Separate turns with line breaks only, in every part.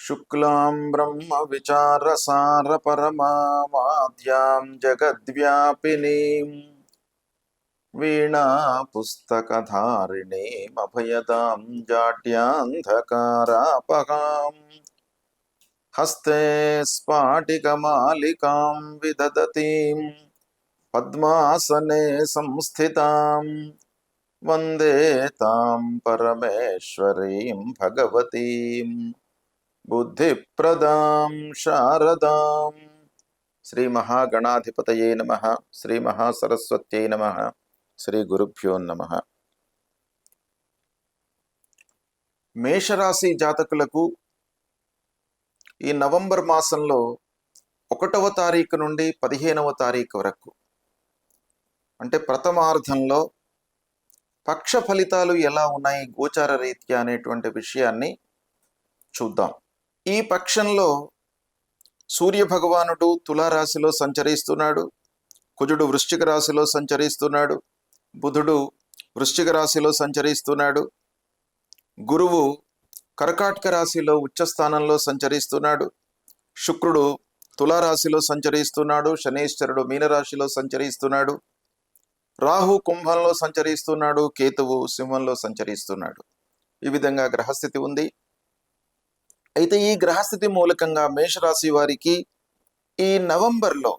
शुक्लां ब्रह्मविचारसारपरमामाद्यां जगद्व्यापिनीं वीणापुस्तकधारिणीमभयदां जाड्यान्धकारापहाम् हस्ते स्फाटिकमालिकां विदधतीं पद्मासने संस्थितां वन्दे तां परमेश्वरीं भगवतीं बुद्धिप्रदां शारदां। श्री महागणाधिपतये नमः। श्री महासरस्वत्यै नमः। శ్రీ గురుభ్యో నమః. మేషరాశి జాతకులకు ఈ నవంబర్ మాసంలో 1వ తారీఖు నుండి 15వ తారీఖు వరకు అంటే ప్రథమార్థంలో పక్ష ఫలితాలు ఎలా ఉన్నాయి గోచార రీత్యా అనేటువంటి విషయాన్ని చూద్దాం. ఈ పక్షంలో సూర్య భగవానుడు తులారాశిలో సంచరిస్తున్నాడు, కుజుడు వృశ్చిక రాశిలో సంచరిస్తున్నాడు, బుధుడు వృశ్చిక రాశిలో సంచరిస్తున్నాడు, గురువు కర్కాటక రాశిలో ఉచ్చస్థానంలో సంచరిస్తున్నాడు, శుక్రుడు తులారాశిలో సంచరిస్తున్నాడు, శనీశ్వరుడు మీనరాశిలో సంచరిస్తున్నాడు, రాహు కుంభంలో సంచరిస్తున్నాడు, కేతువు సింహంలో సంచరిస్తున్నాడు. ఈ విధంగా గ్రహస్థితి ఉంది. అయితే ఈ గ్రహస్థితి మూలకంగా మేషరాశి వారికి ఈ నవంబర్లో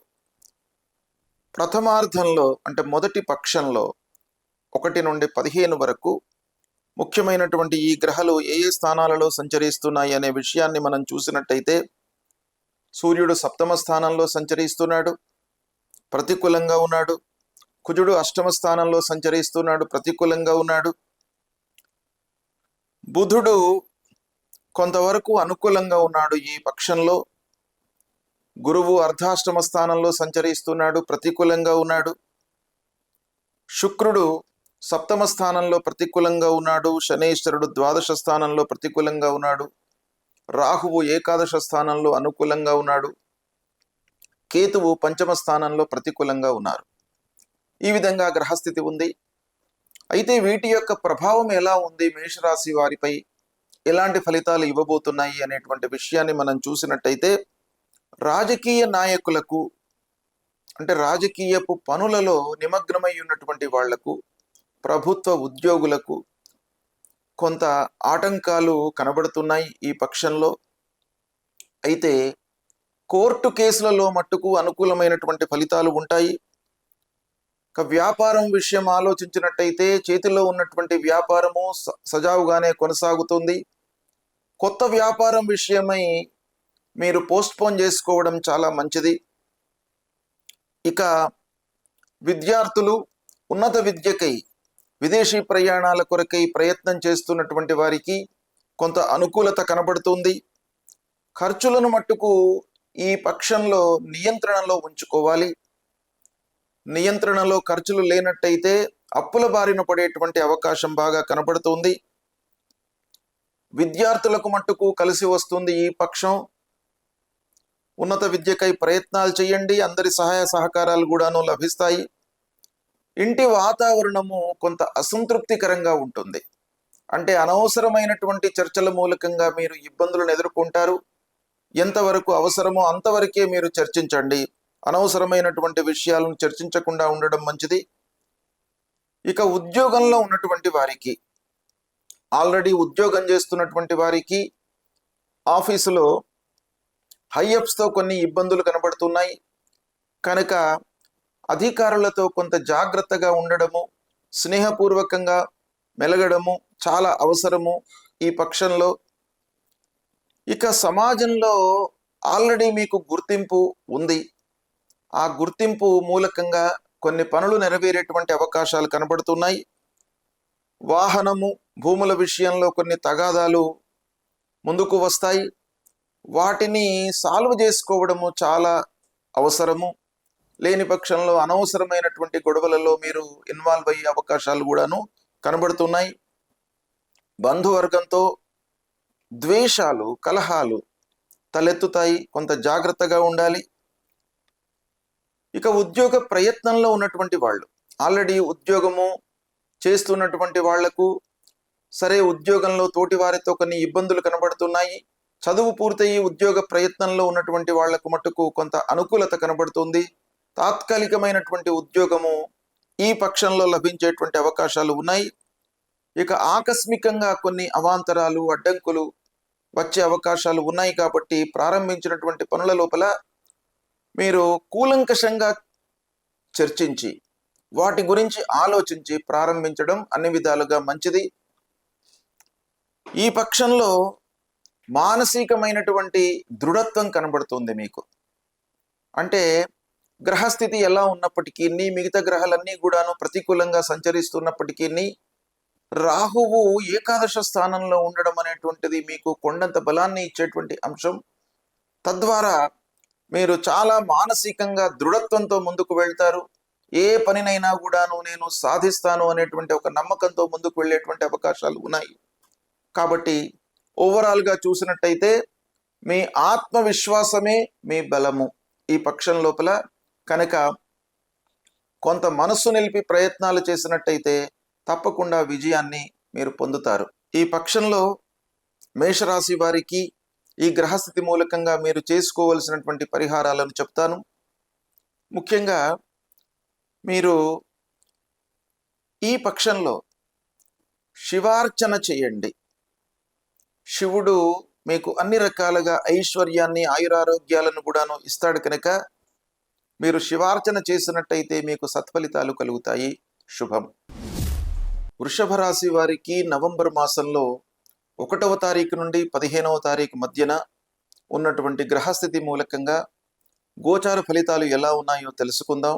ప్రథమార్థంలో అంటే మొదటి పక్షంలో 1 నుండి 15 వరకు ముఖ్యమైనటువంటి ఈ గ్రహాలు ఏ ఏ స్థానాలలో సంచరిస్తున్నాయి అనే విషయాన్ని మనం చూసినట్టయితే సూర్యుడు 7వ స్థానంలో సంచరిస్తున్నాడు, ప్రతికూలంగా ఉన్నాడు. కుజుడు 8వ స్థానంలో సంచరిస్తున్నాడు, ప్రతికూలంగా ఉన్నాడు. బుధుడు కొంతవరకు అనుకూలంగా ఉన్నాడు ఈ పక్షంలో. గురువు అర్ధాష్టమ స్థానంలో సంచరిస్తున్నాడు, ప్రతికూలంగా ఉన్నాడు. శుక్రుడు 7వ స్థానంలో ప్రతికూలంగా ఉన్నాడు, శనీశ్వరుడు ద్వాదశ స్థానంలో ప్రతికూలంగా ఉన్నాడు, రాహువు ఏకాదశ స్థానంలో అనుకూలంగా ఉన్నాడు, కేతువు 5వ స్థానంలో ప్రతికూలంగా ఉన్నారు. ఈ విధంగా గ్రహస్థితి ఉంది. అయితే వీటి యొక్క ప్రభావం ఎలా ఉంది, మేషరాశి వారిపై ఎలాంటి ఫలితాలు ఇవ్వబోతున్నాయి అనేటువంటి విషయాన్ని మనం చూసినట్టయితే రాజకీయ నాయకులకు అంటే రాజకీయపు పనులలో నిమగ్నమై ఉన్నటువంటి వాళ్లకు, ప్రభుత్వ ఉద్యోగులకు కొంత ఆటంకాలు కనబడుతున్నాయి ఈ పక్షంలో. అయితే కోర్టు కేసులలో మట్టుకు అనుకూలమైనటువంటి ఫలితాలు ఉంటాయి. వ్యాపారం విషయం ఆలోచించినట్టయితే చేతిలో ఉన్నటువంటి వ్యాపారము సజావుగానే కొనసాగుతుంది. కొత్త వ్యాపారం విషయమై మీరు పోస్ట్పోన్ చేసుకోవడం చాలా మంచిది. ఇక విద్యార్థులు ఉన్నత విద్యకై విదేశీ ప్రయాణాల కొరకై ప్రయత్నం చేస్తున్నటువంటి వారికి కొంత అనుకూలత కనబడుతుంది. ఖర్చులను మట్టుకు ఈ పక్షంలో నియంత్రణలో ఉంచుకోవాలి. నియంత్రణలో ఖర్చులు లేనట్టయితే అప్పుల బారిన పడేటువంటి అవకాశం బాగా కనబడుతుంది. విద్యార్థులకు మట్టుకు కలిసి వస్తుంది ఈ పక్షం. ఉన్నత విద్యకై ప్రయత్నాలు చేయండి, అందరి సహాయ సహకారాలు కూడాను లభిస్తాయి. ఇంటి వాతావరణము కొంత అసంతృప్తికరంగా ఉంటుంది. అంటే అనవసరమైనటువంటి చర్చల మూలకంగా మీరు ఇబ్బందులను ఎదుర్కొంటారు. ఎంతవరకు అవసరమో అంతవరకే మీరు చర్చించండి. అనవసరమైనటువంటి విషయాలను చర్చించకుండా ఉండడం మంచిది. ఇక ఉద్యోగంలో ఉన్నటువంటి వారికి, ఆల్రెడీ ఉద్యోగం చేస్తున్నటువంటి వారికి ఆఫీసులో హైఅప్స్తో కొన్ని ఇబ్బందులు కనబడుతున్నాయి కనుక అధికారులతో కొంత జాగ్రత్తగా ఉండడము, స్నేహపూర్వకంగా మెలగడము చాలా అవసరము ఈ పక్షంలో. ఇక సమాజంలో ఆల్రెడీ మీకు గుర్తింపు ఉంది. ఆ గుర్తింపు మూలకంగా కొన్ని పనులు నెరవేరేటువంటి అవకాశాలు కనబడుతున్నాయి. వాహనము, భూముల విషయంలో కొన్ని తగాదాలు ముందుకు వస్తాయి. వాటిని సాల్వ్ చేసుకోవడము చాలా అవసరము. లేని పక్షంలో అనవసరమైనటువంటి గొడవలలో మీరు ఇన్వాల్వ్ అయ్యే అవకాశాలు కూడాను కనబడుతున్నాయి. బంధువర్గంతో ద్వేషాలు, కలహాలు తలెత్తుతాయి. కొంత జాగ్రత్తగా ఉండాలి. ఇక ఉద్యోగ ప్రయత్నంలో ఉన్నటువంటి వాళ్ళు, ఆల్రెడీ ఉద్యోగము చేస్తున్నటువంటి వాళ్లకు సరే ఉద్యోగంలో తోటి వారితో కొన్ని ఇబ్బందులు కనబడుతున్నాయి. చదువు పూర్తయి ఉద్యోగ ప్రయత్నంలో ఉన్నటువంటి వాళ్లకు మట్టుకు కొంత అనుకూలత కనబడుతుంది. తాత్కాలికమైనటువంటి ఉద్యోగము ఈ పక్షంలో లభించేటువంటి అవకాశాలు ఉన్నాయి. ఇక ఆకస్మికంగా కొన్ని అవాంతరాలు, అడ్డంకులు వచ్చే అవకాశాలు ఉన్నాయి. కాబట్టి ప్రారంభించినటువంటి పనుల లోపల మీరు కూలంకషంగా చర్చించి వాటి గురించి ఆలోచించి ప్రారంభించడం అన్ని విధాలుగా మంచిది. ఈ పక్షంలో మానసికమైనటువంటి దృఢత్వం కనబడుతుంది మీకు. అంటే గ్రహస్థితి ఎలా ఉన్నప్పటికీ, మిగతా గ్రహాలన్నీ కూడాను ప్రతికూలంగా సంచరిస్తున్నప్పటికీ, రాహువు ఏకాదశ స్థానంలో ఉండడం అనేటువంటిది మీకు కొండంత బలాన్ని ఇచ్చేటువంటి అంశం. తద్వారా మీరు చాలా మానసికంగా దృఢత్వంతో ముందుకు వెళ్తారు. ఏ పనినైనా కూడాను నేను సాధిస్తాను అనేటువంటి ఒక నమ్మకంతో ముందుకు వెళ్ళేటువంటి అవకాశాలు ఉన్నాయి. కాబట్టి ఓవరాల్గా చూసినట్టయితే మీ ఆత్మవిశ్వాసమే మీ బలము ఈ పక్షం లోపల. కనుక కొంత మనస్సు నిలిపి ప్రయత్నాలు చేసినట్టయితే తప్పకుండా విజయాన్ని మీరు పొందుతారు. ఈ పక్షంలో మేషరాశి వారికి ఈ గ్రహస్థితి మూలకంగా మీరు చేసుకోవలసినటువంటి పరిహారాలను చెప్తాను. ముఖ్యంగా మీరు ఈ పక్షంలో శివార్చన చేయండి. శివుడు మీకు అన్ని రకాలుగా ఐశ్వర్యాన్ని, ఆయురారోగ్యాలను కూడాను ఇస్తాడు. కనుక మీరు శివార్చన చేసినట్టయితే మీకు సత్ఫలితాలు కలుగుతాయి. శుభం. వృషభ రాశి వారికి నవంబర్ మాసంలో 1వ తారీఖు నుండి 15వ తారీఖు మధ్యన ఉన్నటువంటి గ్రహస్థితి మూలకంగా గోచార ఫలితాలు ఎలా ఉన్నాయో తెలుసుకుందాం.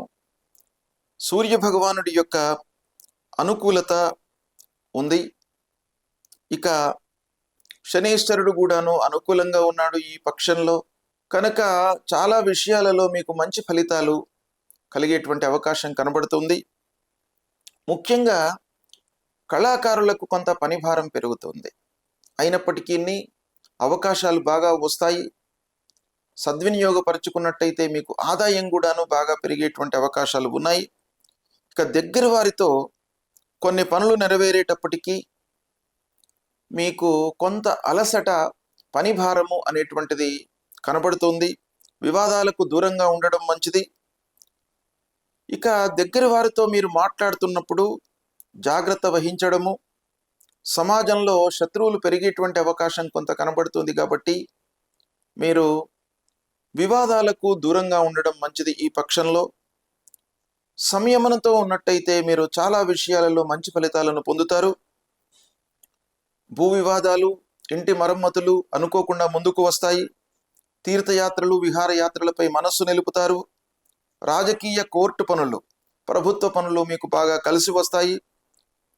సూర్య భగవానుడి యొక్క అనుకూలత ఉంది. ఇక శనీశ్వరుడు కూడాను అనుకూలంగా ఉన్నాడు ఈ పక్షంలో. కనుక చాలా విషయాలలో మీకు మంచి ఫలితాలు కలిగేటువంటి అవకాశం కనబడుతుంది. ముఖ్యంగా కళాకారులకు కొంత పనిభారం పెరుగుతుంది. అయినప్పటికీ అవకాశాలు బాగా వస్తాయి. సద్వినియోగపరుచుకున్నట్టయితే మీకు ఆదాయం కూడాను బాగా పెరిగేటువంటి అవకాశాలు ఉన్నాయి. ఇక దగ్గర వారితో కొన్ని పనులు నెరవేరేటప్పటికీ మీకు కొంత అలసట, పనిభారము అనేటువంటిది కనబడుతుంది. వివాదాలకు దూరంగా ఉండడం మంచిది. ఇక దగ్గర వారితో మీరు మాట్లాడుతున్నప్పుడు జాగ్రత్త వహించడము. సమాజంలో శత్రువులు పెరిగేటువంటి అవకాశం కొంత కనబడుతుంది. కాబట్టి మీరు వివాదాలకు దూరంగా ఉండడం మంచిది. ఈ పక్షంలో సంయమనంతో ఉన్నట్టయితే మీరు చాలా విషయాలలో మంచి ఫలితాలను పొందుతారు. భూ వివాదాలు, ఇంటి మరమ్మతులు అనుకోకుండా ముందుకు వస్తాయి. తీర్థయాత్రలు, విహారయాత్రలపై మనస్సు నిలుపుతారు. రాజకీయ, కోర్టు పనులు, ప్రభుత్వ పనులు మీకు బాగా కలిసి వస్తాయి.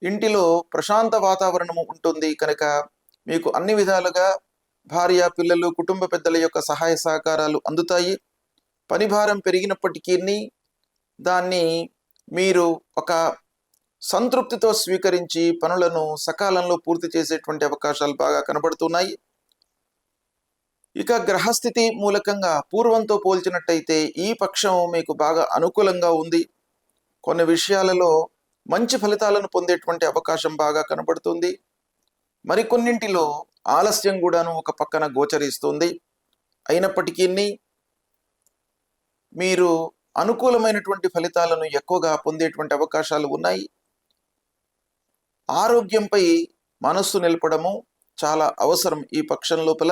ఇంటిలో ప్రశాంత వాతావరణము ఉంటుంది. కనుక మీకు అన్ని విధాలుగా భార్య, పిల్లలు, కుటుంబ పెద్దల యొక్క సహాయ సహకారాలు అందుతాయి. పనిభారం పెరిగినప్పటికీ దాన్ని మీరు ఒక సంతృప్తితో స్వీకరించి పనులను సకాలంలో పూర్తి చేసేటువంటి అవకాశాలు బాగా కనబడుతున్నాయి. ఇక గ్రహస్థితి మూలకంగా పూర్వంతో పోల్చినట్టయితే ఈ పక్షం మీకు బాగా అనుకూలంగా ఉంది. కొన్ని విషయాలలో మంచి ఫలితాలను పొందేటువంటి అవకాశం బాగా కనబడుతుంది. మరికొన్నింటిలో ఆలస్యం కూడాను ఒక పక్కన గోచరిస్తుంది. అయినప్పటికీ మీరు అనుకూలమైనటువంటి ఫలితాలను ఎక్కువగా పొందేటువంటి అవకాశాలు ఉన్నాయి. ఆరోగ్యంపై మనస్సు నిలపడము చాలా అవసరం ఈ పక్షం లోపల.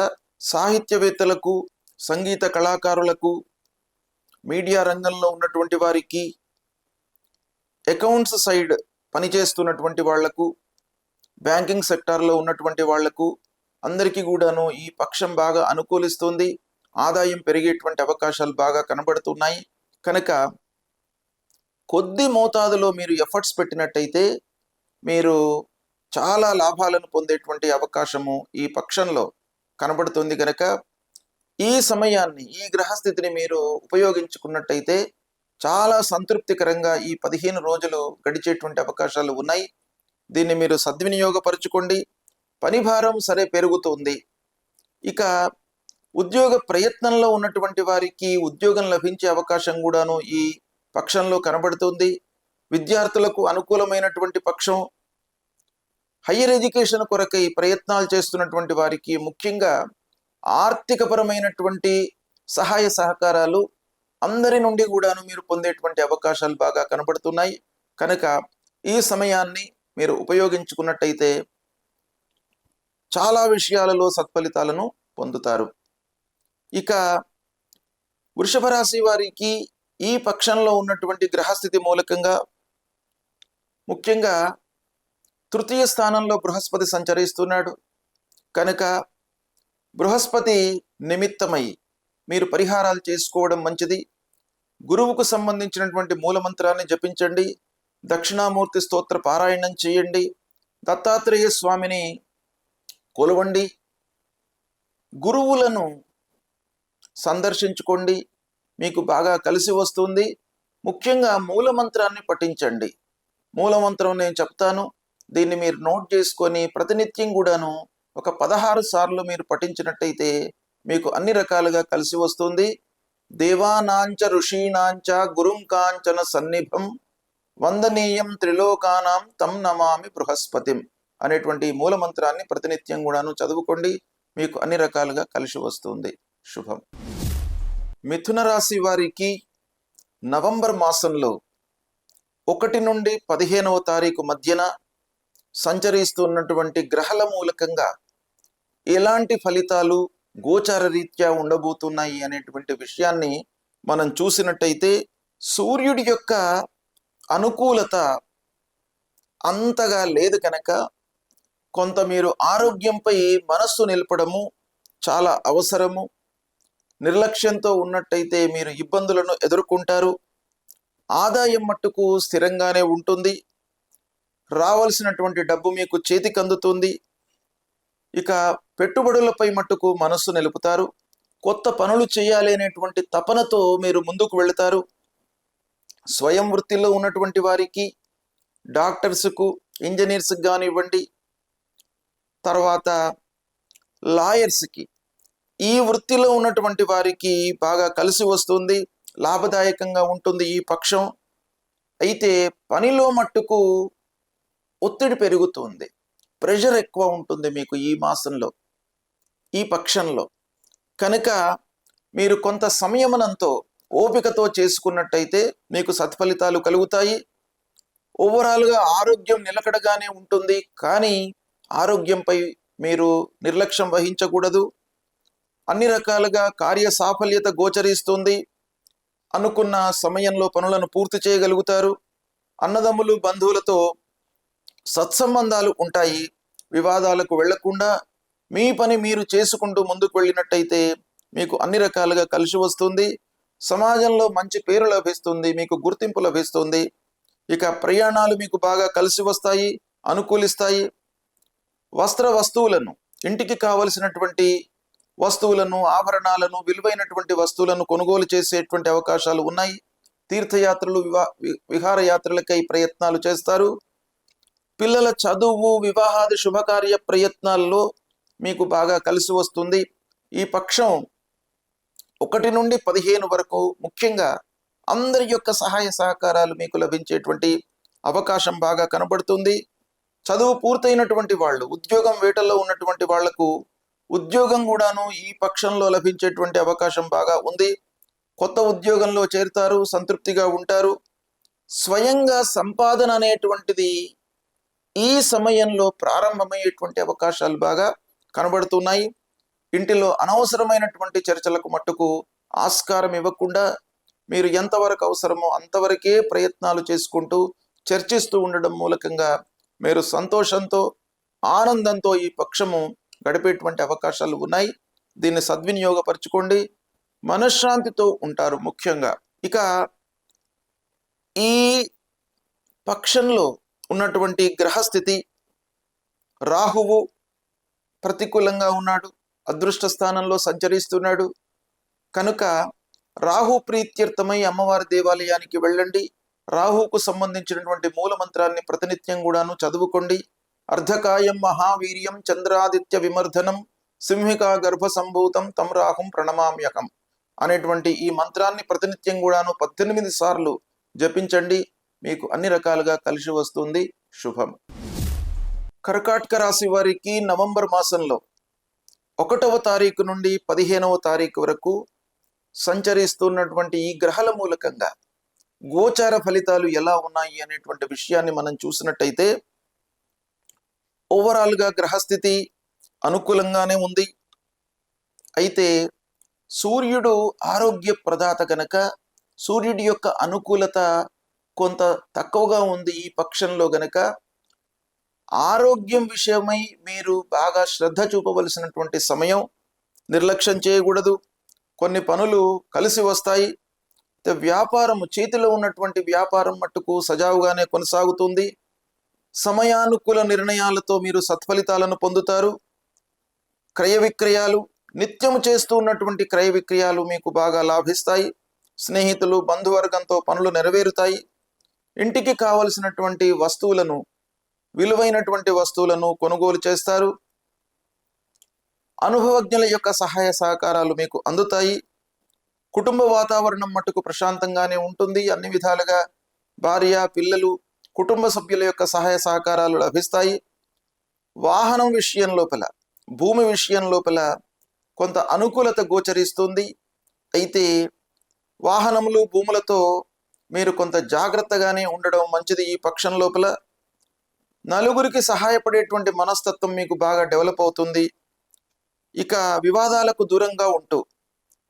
సాహిత్యవేత్తలకు, సంగీత కళాకారులకు, మీడియా రంగంలో ఉన్నటువంటి వారికి, అకౌంట్స్ సైడ్ పనిచేస్తున్నటువంటి వాళ్లకు, బ్యాంకింగ్ సెక్టార్లో ఉన్నటువంటి వాళ్లకు అందరికీ కూడాను ఈ పక్షం బాగా అనుకూలిస్తుంది. ఆదాయం పెరిగేటువంటి అవకాశాలు బాగా కనబడుతున్నాయి. కనుక కొద్ది మోతాదులో మీరు ఎఫర్ట్స్ పెట్టినట్టయితే మీరు చాలా లాభాలను పొందేటువంటి అవకాశము ఈ పక్షంలో కనబడుతుంది. కనుక ఈ సమయాన్ని, ఈ గ్రహస్థితిని మీరు ఉపయోగించుకున్నట్టయితే చాలా సంతృప్తికరంగా ఈ 15 రోజులు గడిచేటువంటి అవకాశాలు ఉన్నాయి. దీన్ని మీరు సద్వినియోగపరచుకోండి. పనిభారం సరే పెరుగుతుంది. ఇక ఉద్యోగ ప్రయత్నంలో ఉన్నటువంటి వారికి ఉద్యోగం లభించే అవకాశం కూడాను ఈ పక్షంలో కనబడుతుంది. విద్యార్థులకు అనుకూలమైనటువంటి పక్షం. హయ్యర్ ఎడ్యుకేషన్ కొరకై ప్రయత్నాలు చేస్తున్నటువంటి వారికి, ముఖ్యంగా ఆర్థికపరమైనటువంటి సహాయ సహకారాలు అందరి నుండి కూడాను మీరు పొందేటువంటి అవకాశాలు బాగా కనబడుతున్నాయి. కనుక ఈ సమయాన్ని మీరు ఉపయోగించుకున్నట్టయితే చాలా విషయాలలో సత్ఫలితాలను పొందుతారు. ఇక వృషభ రాశి వారికి ఈ పక్షంలో ఉన్నటువంటి గ్రహస్థితి మూలకంగా ముఖ్యంగా తృతీయ స్థానంలో బృహస్పతి సంచరిస్తున్నాడు. కనుక బృహస్పతి నిమిత్తమై మీరు పరిహారాలు చేసుకోవడం మంచిది. గురువుకు సంబంధించినటువంటి మూలమంత్రాన్ని జపించండి, దక్షిణామూర్తి స్తోత్ర పారాయణం చేయండి, దత్తాత్రేయ స్వామిని కొలవండి, గురువులను సందర్శించుకోండి, మీకు బాగా కలిసి వస్తుంది. ముఖ్యంగా మూలమంత్రాన్ని పఠించండి. మూలమంత్రం నేను చెప్తాను, దీన్ని మీరు నోట్ చేసుకొని ప్రతినిత్యం కూడాను ఒక 16 సార్లు మీరు పఠించినట్టయితే మీకు అన్ని రకాలుగా కలిసి వస్తుంది. దేవానాంచ ఋషీనాంచ గురుం కాంచన సన్నిభం వందనీయం త్రిలోకానాం తం నమామి బృహస్పతిం అనేటువంటి మూలమంత్రాన్ని ప్రతినిత్యం కూడాను చదువుకోండి, మీకు అన్ని రకాలుగా కలిసి వస్తుంది. శుభం. మిథున రాశి వారికి నవంబర్ మాసంలో 1 నుండి 15వ తారీఖు మధ్యన సంచరిస్తున్నటువంటి గ్రహాల మూలకంగా ఎలాంటి ఫలితాలు గోచార రీత్యా ఉండబోతున్నాయి అనేటువంటి విషయాన్ని మనం చూసినట్టయితే సూర్యుడి యొక్క అనుకూలత అంతగా లేదు కనుక కొంత మీరు ఆరోగ్యంపై మనస్సు నిలపడము చాలా అవసరము. నిర్లక్ష్యంతో ఉన్నట్టయితే మీరు ఇబ్బందులను ఎదుర్కొంటారు. ఆదాయం మట్టుకు స్థిరంగానే ఉంటుంది. రావాల్సినటువంటి డబ్బు మీకు చేతికి అందుతుంది. ఇక పెట్టుబడులపై మట్టుకు మనస్సు నిలుపుతారు. కొత్త పనులు చేయాలి అనేటువంటి తపనతో మీరు ముందుకు వెళతారు. స్వయం వృత్తిలో ఉన్నటువంటి వారికి, డాక్టర్స్కు, ఇంజనీర్స్కి కానివ్వండి, తర్వాత లాయర్స్కి, ఈ వృత్తిలో ఉన్నటువంటి వారికి బాగా కలిసి వస్తుంది, లాభదాయకంగా ఉంటుంది ఈ పక్షం. అయితే పనిలో మట్టుకు ఒత్తిడి పెరుగుతుంది, ప్రెషర్ ఎక్కువ ఉంటుంది మీకు ఈ మాసంలో, ఈ పక్షంలో. కనుక మీరు కొంత సంయమనంతో ఓపికతో చేసుకున్నట్టయితే మీకు సత్ఫలితాలు కలుగుతాయి. ఓవరాల్గా ఆరోగ్యం నిలకడగానే ఉంటుంది, కానీ ఆరోగ్యంపై మీరు నిర్లక్ష్యం వహించకూడదు. అన్ని రకాలుగా కార్య సాఫల్యత గోచరిస్తుంది. అనుకున్న సమయంలో పనులను పూర్తి చేయగలుగుతారు. అన్నదమ్ములు, బంధువులతో సత్సంబంధాలు ఉంటాయి. వివాదాలకు వెళ్లకుండా మీ పని మీరు చేసుకుంటూ ముందుకు వెళ్ళినట్టయితే మీకు అన్ని రకాలుగా కలిసి వస్తుంది. సమాజంలో మంచి పేరు లభిస్తుంది, మీకు గుర్తింపు లభిస్తుంది. ఇక ప్రయాణాలు మీకు బాగా కలిసి వస్తాయి, అనుకూలిస్తాయి. వస్తువులను, ఇంటికి కావలసినటువంటి వస్తువులను, ఆభరణాలను, విలువైనటువంటి వస్తువులను కొనుగోలు చేసేటువంటి అవకాశాలు ఉన్నాయి. తీర్థయాత్రలు, విహారయాత్రలకై ప్రయత్నాలు చేస్తారు. పిల్లల చదువు, వివాహాది శుభకార్య ప్రయత్నాల్లో మీకు బాగా కలిసి వస్తుంది. ఈ పక్షం 1 నుండి 15 వరకు ముఖ్యంగా అందరి యొక్క సహాయ సహకారాలు మీకు లభించేటువంటి అవకాశం బాగా కనబడుతుంది. చదువు పూర్తయినటువంటి వాళ్ళు, ఉద్యోగం వేటల్లో ఉన్నటువంటి వాళ్లకు ఉద్యోగం కూడాను ఈ పక్షంలో లభించేటువంటి అవకాశం బాగా ఉంది. కొత్త ఉద్యోగంలో చేరుతారు, సంతృప్తిగా ఉంటారు. స్వయంగా సంపాదన అనేటువంటిది ఈ సమయంలో ప్రారంభమయ్యేటువంటి అవకాశాలు బాగా కనబడుతున్నాయి. ఇంటిలో అనవసరమైనటువంటి చర్చలకు మట్టుకు ఆస్కారం ఇవ్వకుండా మీరు ఎంతవరకు అవసరమో అంతవరకే ప్రయత్నాలు చేసుకుంటూ చర్చిస్తూ ఉండడం మూలకంగా మీరు సంతోషంతో, ఆనందంతో ఈ పక్షము గడిపేటువంటి అవకాశాలు ఉన్నాయి. దీన్ని సద్వినియోగపరచుకోండి, మనశ్శాంతితో ఉంటారు ముఖ్యంగా. ఇక ఈ పక్షంలో ఉన్నటువంటి గ్రహస్థితి, రాహువు ప్రతికూలంగా ఉన్నాడు, అదృష్ట స్థానంలో సంచరిస్తున్నాడు. కనుక రాహు ప్రీత్యర్థమై అమ్మవారి దేవాలయానికి వెళ్ళండి. రాహుకు సంబంధించినటువంటి మూలమంత్రాన్ని ప్రతినిత్యం కూడాను చదువుకోండి. అర్ధకాయం మహావీర్యం చంద్రాదిత్య విమర్ధనం సింహికా గర్భ సంభూతం తం రాహుం ప్రణమామ్యకం అనేటువంటి ఈ మంత్రాన్ని ప్రతినిత్యం కూడాను 18 సార్లు జపించండి. మీకు అన్ని రకాలుగా కలిసి వస్తుంది. శుభం. కర్కాటక రాశి వారికి నవంబర్ మాసంలో ఒకటవ తారీఖు నుండి 15వ తారీఖు వరకు సంచరిస్తున్నటువంటి ఈ గ్రహాల మూలకంగా గోచార ఫలితాలు ఎలా ఉన్నాయి అనేటువంటి విషయాన్ని మనం చూసినట్టయితే ఓవరాల్గా గ్రహస్థితి అనుకూలంగానే ఉంది. అయితే సూర్యుడు ఆరోగ్య ప్రదాత గనక సూర్యుడి యొక్క అనుకూలత కొంత తక్కువగా ఉంది ఈ పక్షంలో గనక ఆరోగ్యం విషయమై మీరు బాగా శ్రద్ధ చూపవలసినటువంటి సమయం. నిర్లక్ష్యం చేయకూడదు. కొన్ని పనులు కలిసి వస్తాయి. వ్యాపారం చేతిలో ఉన్నటువంటి వ్యాపారం మట్టుకు సజావుగానే కొనసాగుతుంది. సమయానుకూల నిర్ణయాలతో మీరు సత్ఫలితాలను పొందుతారు. క్రయ విక్రయాలు నిత్యం చేస్తూ ఉన్నటువంటి క్రయ విక్రయాలు మీకు బాగా లాభిస్తాయి. స్నేహితులు బంధువర్గంతో పనులు నెరవేరుతాయి. ఇంటికి కావలసినటువంటి వస్తువులను విలువైనటువంటి వస్తువులను కొనుగోలు చేస్తారు. అనుభవజ్ఞుల యొక్క సహాయ సహకారాలు మీకు అందుతాయి. కుటుంబ వాతావరణం మట్టుకు ప్రశాంతంగానే ఉంటుంది. అన్ని విధాలుగా భార్య పిల్లలు కుటుంబ సభ్యుల యొక్క సహాయ సహకారాలు లభిస్తాయి. వాహనం విషయం లోపల భూమి విషయం లోపల కొంత అనుకూలత గోచరిస్తుంది. అయితే వాహనములు భూములతో మీరు కొంత జాగ్రత్తగానే ఉండడం మంచిది. ఈ పక్షం లోపల నలుగురికి సహాయపడేటువంటి మనస్తత్వం మీకు బాగా డెవలప్ అవుతుంది. ఇక వివాదాలకు దూరంగా ఉంటూ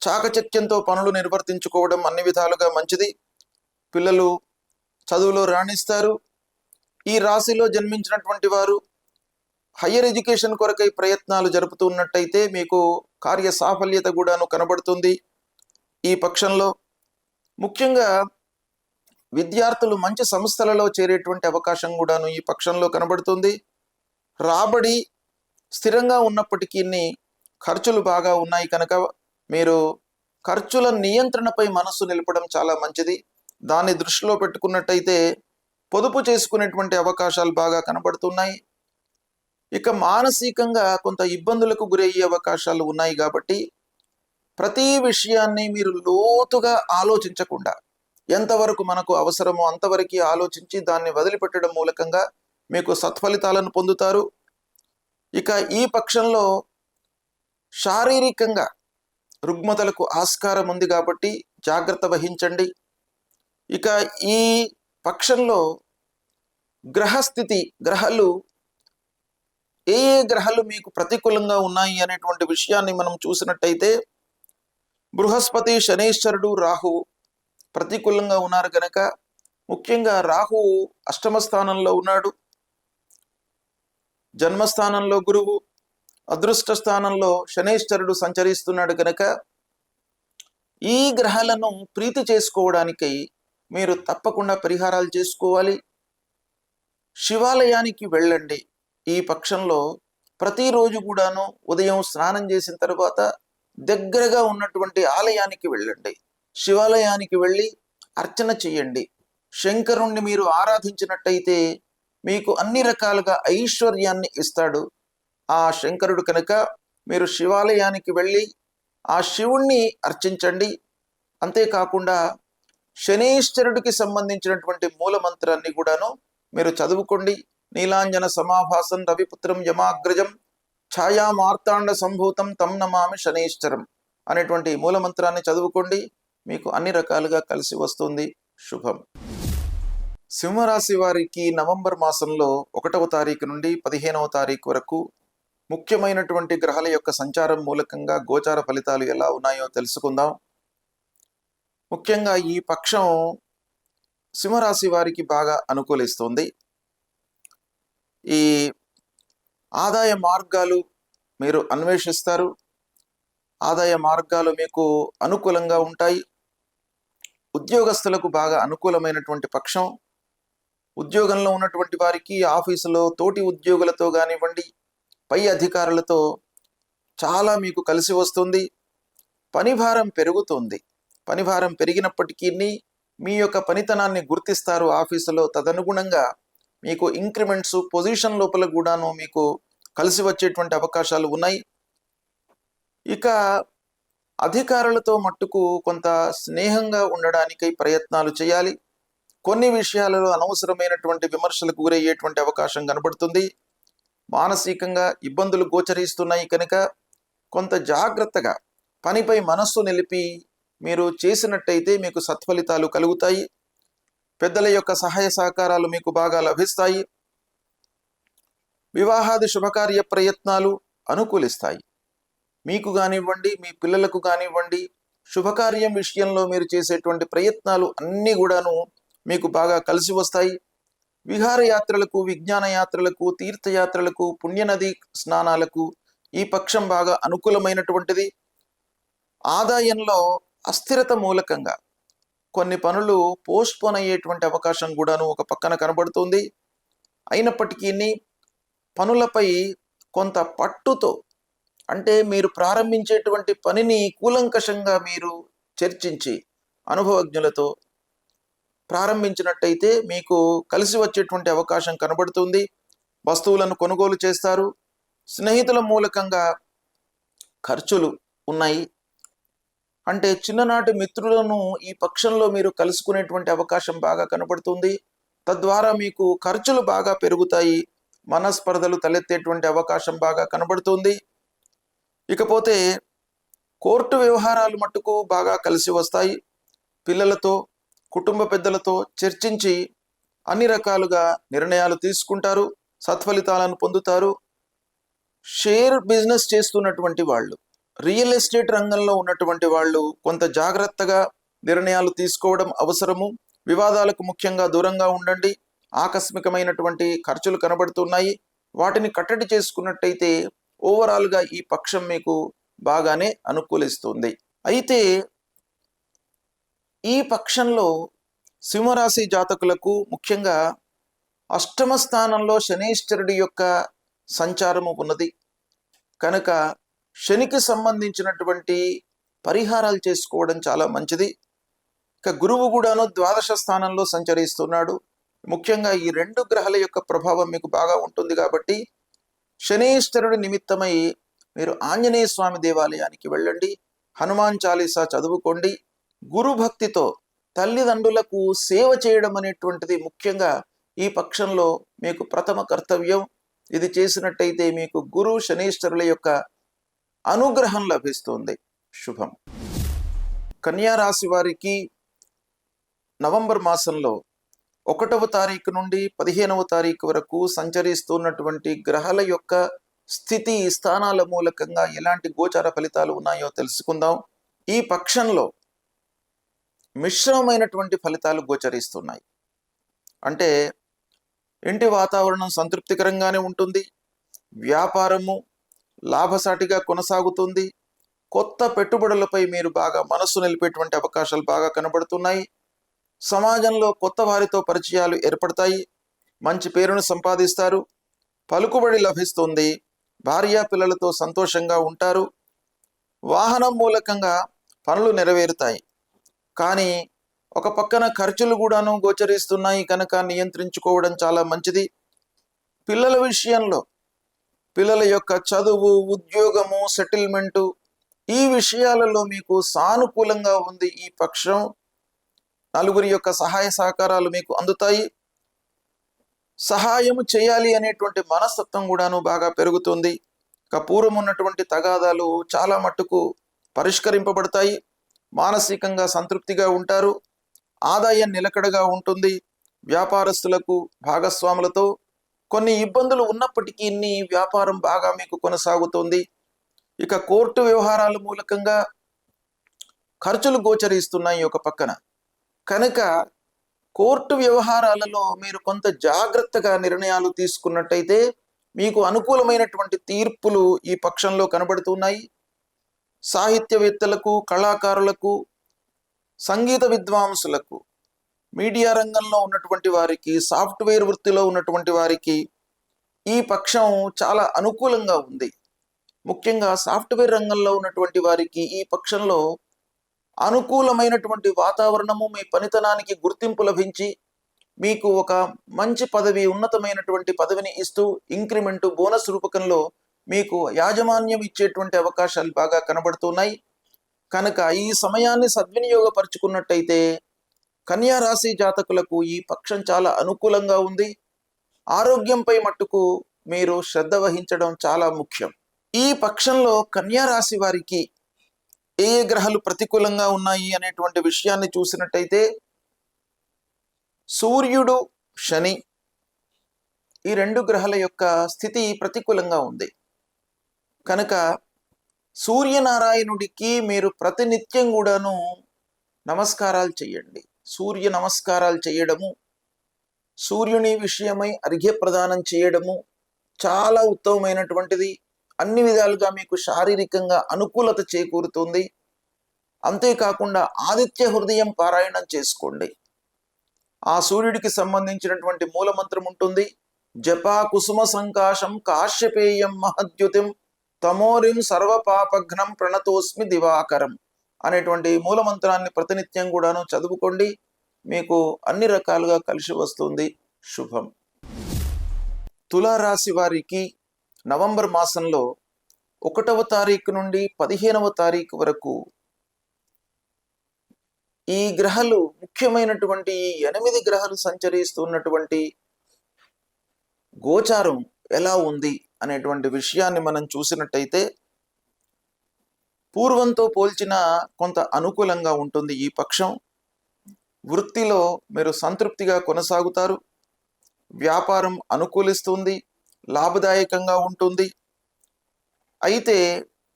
చాకచక్యంతో పనులు నిర్వర్తించుకోవడం అన్ని విధాలుగా మంచిది. పిల్లలు చదువులో రాణిస్తారు. ఈ రాశిలో జన్మించినటువంటి వారు హయ్యర్ ఎడ్యుకేషన్ కొరకై ప్రయత్నాలు జరుపుతున్నట్టయితే మీకు కార్య సాఫల్యత కూడాను కనబడుతుంది. ఈ పక్షంలో ముఖ్యంగా విద్యార్థులు మంచి సంస్థలలో చేరేటువంటి అవకాశం కూడాను ఈ పక్షంలో కనబడుతుంది. రాబడి స్థిరంగా ఉన్నప్పటికీ ఖర్చులు బాగా ఉన్నాయి కనుక మీరు ఖర్చుల నియంత్రణపై మనస్సు నిలపడం చాలా మంచిది. దాన్ని దృష్టిలో పెట్టుకున్నట్టయితే పొదుపు చేసుకునేటువంటి అవకాశాలు బాగా కనబడుతున్నాయి. ఇక మానసికంగా కొంత ఇబ్బందులకు గురయ్యే అవకాశాలు ఉన్నాయి. కాబట్టి ప్రతి విషయాన్ని మీరు లోతుగా ఆలోచించకుండా ఎంతవరకు మనకు అవసరమో అంతవరకు ఆలోచించి దాన్ని వదిలిపెట్టడం మూలకంగా మీకు సత్ఫలితాలను పొందుతారు. ఇక ఈ పక్షంలో శారీరకంగా రుగ్మతలకు ఆస్కారం ఉంది కాబట్టి జాగ్రత్త వహించండి. ఇక ఈ పక్షంలో గ్రహస్థితి గ్రహాలు ఏ గ్రహాలు మీకు ప్రతికూలంగా ఉన్నాయి అనేటువంటి విషయాన్ని మనం చూసినట్టయితే బృహస్పతి, శనైశ్వరుడు, రాహువు ప్రతికూలంగా ఉన్నారు కనుక ముఖ్యంగా రాహువు అష్టమ స్థానంలో ఉన్నాడు. జన్మస్థానంలో గురువు, అదృష్ట స్థానంలో శనైశ్వరుడు సంచరిస్తున్నాడు కనుక ఈ గ్రహాలను ప్రీతి చేసుకోవడానికై మీరు తప్పకుండా పరిహారాలు చేసుకోవాలి. శివాలయానికి వెళ్ళండి. ఈ పక్షంలో ప్రతిరోజు కూడాను ఉదయం స్నానం చేసిన తర్వాత దగ్గరగా ఉన్నటువంటి ఆలయానికి వెళ్ళండి. శివాలయానికి వెళ్ళి అర్చన చేయండి. శంకరుణ్ణి మీరు ఆరాధించినట్టయితే మీకు అన్ని రకాలుగా ఐశ్వర్యాన్ని ఇస్తాడు ఆ శంకరుడు కనుక మీరు శివాలయానికి వెళ్ళి ఆ శివుణ్ణి అర్చించండి. అంతేకాకుండా శనీశ్వరుడికి సంబంధించినటువంటి మూల మంత్రాన్ని కూడాను మీరు చదువుకోండి. నీలాంజన సమాభాసం రవిపుత్రం యమాగ్రజం ఛాయా మార్తాండ సంభూతం తం నమామి శనైశ్వరం అనేటువంటి మూల మంత్రాన్ని చదువుకోండి. మీకు అన్ని రకాలుగా కలిసి వస్తుంది. శుభం. సింహరాశి వారికి నవంబర్ మాసంలో 1వ తారీఖు నుండి 15వ తారీఖు వరకు ముఖ్యమైనటువంటి గ్రహాల యొక్క సంచారం మూలకంగా గోచార ఫలితాలు ఎలా ఉన్నాయో తెలుసుకుందాం. ముఖ్యంగా ఈ పక్షం సింహరాశి వారికి బాగా అనుకూలిస్తుంది. ఈ ఆదాయ మార్గాలు మీరు అన్వేషిస్తారు. ఆదాయ మార్గాలు మీకు అనుకూలంగా ఉంటాయి. ఉద్యోగస్తులకు బాగా అనుకూలమైనటువంటి పక్షం. ఉద్యోగంలో ఉన్నటువంటి వారికి ఆఫీసులో తోటి ఉద్యోగులతో కానివ్వండి, పై అధికారులతో చాలా మీకు కలిసి వస్తుంది. పనిభారం పెరుగుతుంది. పనిభారం పెరిగినప్పటికీ మీ యొక్క పనితనాన్ని గుర్తిస్తారు ఆఫీసులో. తదనుగుణంగా మీకు ఇంక్రిమెంట్స్ పొజిషన్ లోపల కూడాను మీకు కలిసి వచ్చేటువంటి అవకాశాలు ఉన్నాయి. ఇక అధికారులతో మట్టుకు కొంత స్నేహంగా ఉండడానికై ప్రయత్నాలు చేయాలి. కొన్ని విషయాలలో అనవసరమైనటువంటి విమర్శలకు గురయ్యేటువంటి అవకాశం కనబడుతుంది. మానసికంగా ఇబ్బందులు గోచరిస్తున్నాయి కనుక కొంత జాగ్రత్తగా పనిపై మనస్సు నిలిపి మీరు చేసినట్టయితే మీకు సత్ఫలితాలు కలుగుతాయి. పెద్దల యొక్క సహాయ సహకారాలు మీకు బాగా లభిస్తాయి. వివాహాది శుభకార్య ప్రయత్నాలు అనుకూలిస్తాయి. మీకు కానివ్వండి, మీ పిల్లలకు కానివ్వండి, శుభకార్యం విషయంలో మీరు చేసేటువంటి ప్రయత్నాలు అన్నీ కూడాను మీకు బాగా కలిసి వస్తాయి. విహారయాత్రలకు, విజ్ఞాన యాత్రలకు, తీర్థయాత్రలకు, పుణ్యనది స్నానాలకు ఈ పక్షం బాగా అనుకూలమైనటువంటిది. ఆదాయంలో అస్థిరత మూలకంగా కొన్ని పనులు పోస్ట్పోన్ అయ్యేటువంటి అవకాశం కూడాను ఒక పక్కన కనబడుతుంది. అయినప్పటికీ పనులపై కొంత పట్టుతో, అంటే మీరు ప్రారంభించేటువంటి పనిని కూలంకషంగా మీరు చర్చించి అనుభవజ్ఞులతో ప్రారంభించినట్టయితే మీకు కలిసి వచ్చేటువంటి అవకాశం కనబడుతుంది. వస్తువులను కొనుగోలు చేస్తారు. స్నేహితుల మూలకంగా ఖర్చులు ఉన్నాయి. అంటే చిన్ననాటి మిత్రులను ఈ పక్షంలో మీరు కలుసుకునేటువంటి అవకాశం బాగా కనబడుతుంది. తద్వారా మీకు ఖర్చులు బాగా పెరుగుతాయి. మనస్పర్ధలు తలెత్తేటువంటి అవకాశం బాగా కనబడుతుంది. ఇకపోతే కోర్టు వ్యవహారాలు మట్టుకు బాగా కలిసి వస్తాయి. పిల్లలతో, కుటుంబ పెద్దలతో చర్చించి అన్ని రకాలుగా నిర్ణయాలు తీసుకుంటారు. సత్ఫలితాలను పొందుతారు. షేర్ బిజినెస్ చేస్తున్నటువంటి వాళ్ళు, రియల్ ఎస్టేట్ రంగంలో ఉన్నటువంటి వాళ్ళు కొంత జాగ్రత్తగా నిర్ణయాలు తీసుకోవడం అవసరము. వివాదాలకు ముఖ్యంగా దూరంగా ఉండండి. ఆకస్మికమైనటువంటి ఖర్చులు కనబడుతున్నాయి. వాటిని కట్టడి చేసుకున్నట్టయితే ఓవరాల్గా ఈ పక్షం మీకు బాగానే అనుకూలిస్తుంది. అయితే ఈ పక్షంలో సింహరాశి జాతకులకు ముఖ్యంగా అష్టమ స్థానంలో శనీశ్వరుడి యొక్క సంచారము ఉన్నది కనుక శనికి సంబంధించినటువంటి పరిహారాలు చేసుకోవడం చాలా మంచిది. ఇక గురువు కూడాను ద్వాదశ స్థానంలో సంచరిస్తున్నాడు. ముఖ్యంగా ఈ రెండు గ్రహాల యొక్క ప్రభావం మీకు బాగా ఉంటుంది కాబట్టి శనీశ్వరుడి నిమిత్తమై మీరు ఆంజనేయ స్వామి దేవాలయానికి వెళ్ళండి. హనుమాన్ చాలీసా చదువుకోండి. గురు భక్తితో తల్లిదండ్రులకు సేవ చేయడం అనేటువంటిది ముఖ్యంగా ఈ పక్షంలో మీకు ప్రథమ కర్తవ్యం. ఇది చేసినట్టయితే మీకు గురు శనీశ్వరుల యొక్క అనుగ్రహం లభిస్తుంది. శుభం. కన్యా రాశి వారికి నవంబర్ మాసంలో 1వ తారీఖు నుండి 15వ తారీఖు వరకు సంచరిస్తున్నటువంటి గ్రహాల యొక్క స్థితి, స్థానాల మూలకంగా ఎలాంటి గోచార ఫలితాలు ఉన్నాయో తెలుసుకుందాం. ఈ పక్షంలో మిశ్రమమైనటువంటి ఫలితాలు గోచరిస్తున్నాయి. అంటే ఇంటి వాతావరణం సంతృప్తికరంగానే ఉంటుంది. వ్యాపారము లాభసాటిగా కొనసాగుతుంది. కొత్త పెట్టుబడులపై మీరు బాగా మనస్సు నిలిపేటువంటి అవకాశాలు బాగా కనబడుతున్నాయి. సమాజంలో కొత్త వారితో పరిచయాలు ఏర్పడతాయి. మంచి పేరును సంపాదిస్తారు. పలుకుబడి లభిస్తుంది. భార్యా పిల్లలతో సంతోషంగా ఉంటారు. వాహనం మూలకంగా పనులు నెరవేరుతాయి. కానీ ఒక పక్కన ఖర్చులు కూడాను గోచరిస్తున్నాయి కనుక నియంత్రించుకోవడం చాలా మంచిది. పిల్లల విషయంలో పిల్లల యొక్క చదువు, ఉద్యోగము, సెటిల్మెంటు ఈ విషయాలలో మీకు సానుకూలంగా ఉంది. ఈ పక్షం నలుగురి యొక్క సహాయ సహకారాలు మీకు అందుతాయి. సహాయం చేయాలి అనేటువంటి మనస్తత్వం కూడాను బాగా పెరుగుతుంది. ఇక పూర్వం ఉన్నటువంటి తగాదాలు చాలా మట్టుకు పరిష్కరింపబడతాయి. మానసికంగా సంతృప్తిగా ఉంటారు. ఆదాయం నిలకడగా ఉంటుంది. వ్యాపారస్తులకు, భాగస్వాములతో కొన్ని ఇబ్బందులు ఉన్నప్పటికీ వ్యాపారం బాగా మీకు కొనసాగుతుంది. ఇక కోర్టు వ్యవహారాల మూలకంగా ఖర్చులు గోచరిస్తున్నాయి ఒక పక్కన కనుక కోర్టు వ్యవహారాలలో మీరు కొంత జాగ్రత్తగా నిర్ణయాలు తీసుకున్నట్టయితే మీకు అనుకూలమైనటువంటి తీర్పులు ఈ పక్షంలో కనబడుతున్నాయి. సాహిత్యవేత్తలకు, కళాకారులకు, సంగీత విద్వాంసులకు, మీడియా రంగంలో ఉన్నటువంటి వారికి, సాఫ్ట్వేర్ వృత్తిలో ఉన్నటువంటి వారికి ఈ పక్షం చాలా అనుకూలంగా ఉంది. ముఖ్యంగా సాఫ్ట్వేర్ రంగంలో ఉన్నటువంటి వారికి ఈ పక్షంలో అనుకూలమైనటువంటి వాతావరణము, మీ పనితనానికి గుర్తింపు లభించి మీకు ఒక మంచి పదవి, ఉన్నతమైనటువంటి పదవిని ఇస్తూ ఇంక్రిమెంటు, బోనస్ రూపకంలో మీకు యాజమాన్యం ఇచ్చేటువంటి అవకాశాలు బాగా కనబడుతున్నాయి. కనుక ఈ సమయాన్ని సద్వినియోగపరుచుకున్నట్టయితే కన్యా రాశి జాతకులకు ఈ పక్షం చాలా అనుకూలంగా ఉంది. ఆరోగ్యంపై మట్టుకు మీరు శ్రద్ధ వహించడం చాలా ముఖ్యం. ఈ పక్షంలో కన్యా రాశి వారికి ఏ ఏ గ్రహాలు ప్రతికూలంగా ఉన్నాయి అనేటువంటి విషయాన్ని చూసినట్టయితే సూర్యుడు, శని ఈ రెండు గ్రహాల యొక్క స్థితి ప్రతికూలంగా ఉంది కనుక సూర్యనారాయణుడికి మీరు ప్రతినిత్యం కూడాను నమస్కారాలు చేయండి. సూర్య నమస్కారాలు చేయడము, సూర్యుని విషయమై అర్ఘ్య ప్రదానం చేయడము చాలా ఉత్తమమైనటువంటిది. అన్ని విధాలుగా మీకు శారీరకంగా అనుకూలత చేకూరుతుంది. అంతేకాకుండా ఆదిత్య హృదయం పారాయణం చేసుకోండి. ఆ సూర్యుడికి సంబంధించినటువంటి మూలమంత్రం ఉంటుంది. జపా కుసుమ సంకాశం కాశ్యపేయం మహద్యుతిం తమోరిం సర్వపాపఘ్నం ప్రణతోస్మి దివాకరం అనేటువంటి మూలమంత్రాన్ని ప్రతినిత్యం కూడాను చదువుకోండి. మీకు అన్ని రకాలుగా కలిసి వస్తుంది. శుభం. తులారాశి వారికి నవంబర్ మాసంలో 1వ తారీఖు నుండి 15వ తారీఖు వరకు ఈ గ్రహాలు ముఖ్యమైనటువంటి ఈ 8 గ్రహాలు సంచరిస్తున్నటువంటి గోచారం ఎలా ఉంది అనేటువంటి విషయాన్ని మనం చూసినట్టయితే పూర్వంతో పోల్చిన కొంత అనుకూలంగా ఉంటుంది. ఈ పక్షం వృత్తిలో మీరు సంతృప్తిగా కొనసాగుతారు. వ్యాపారం అనుకూలిస్తుంది, లాభదాయకంగా ఉంటుంది. అయితే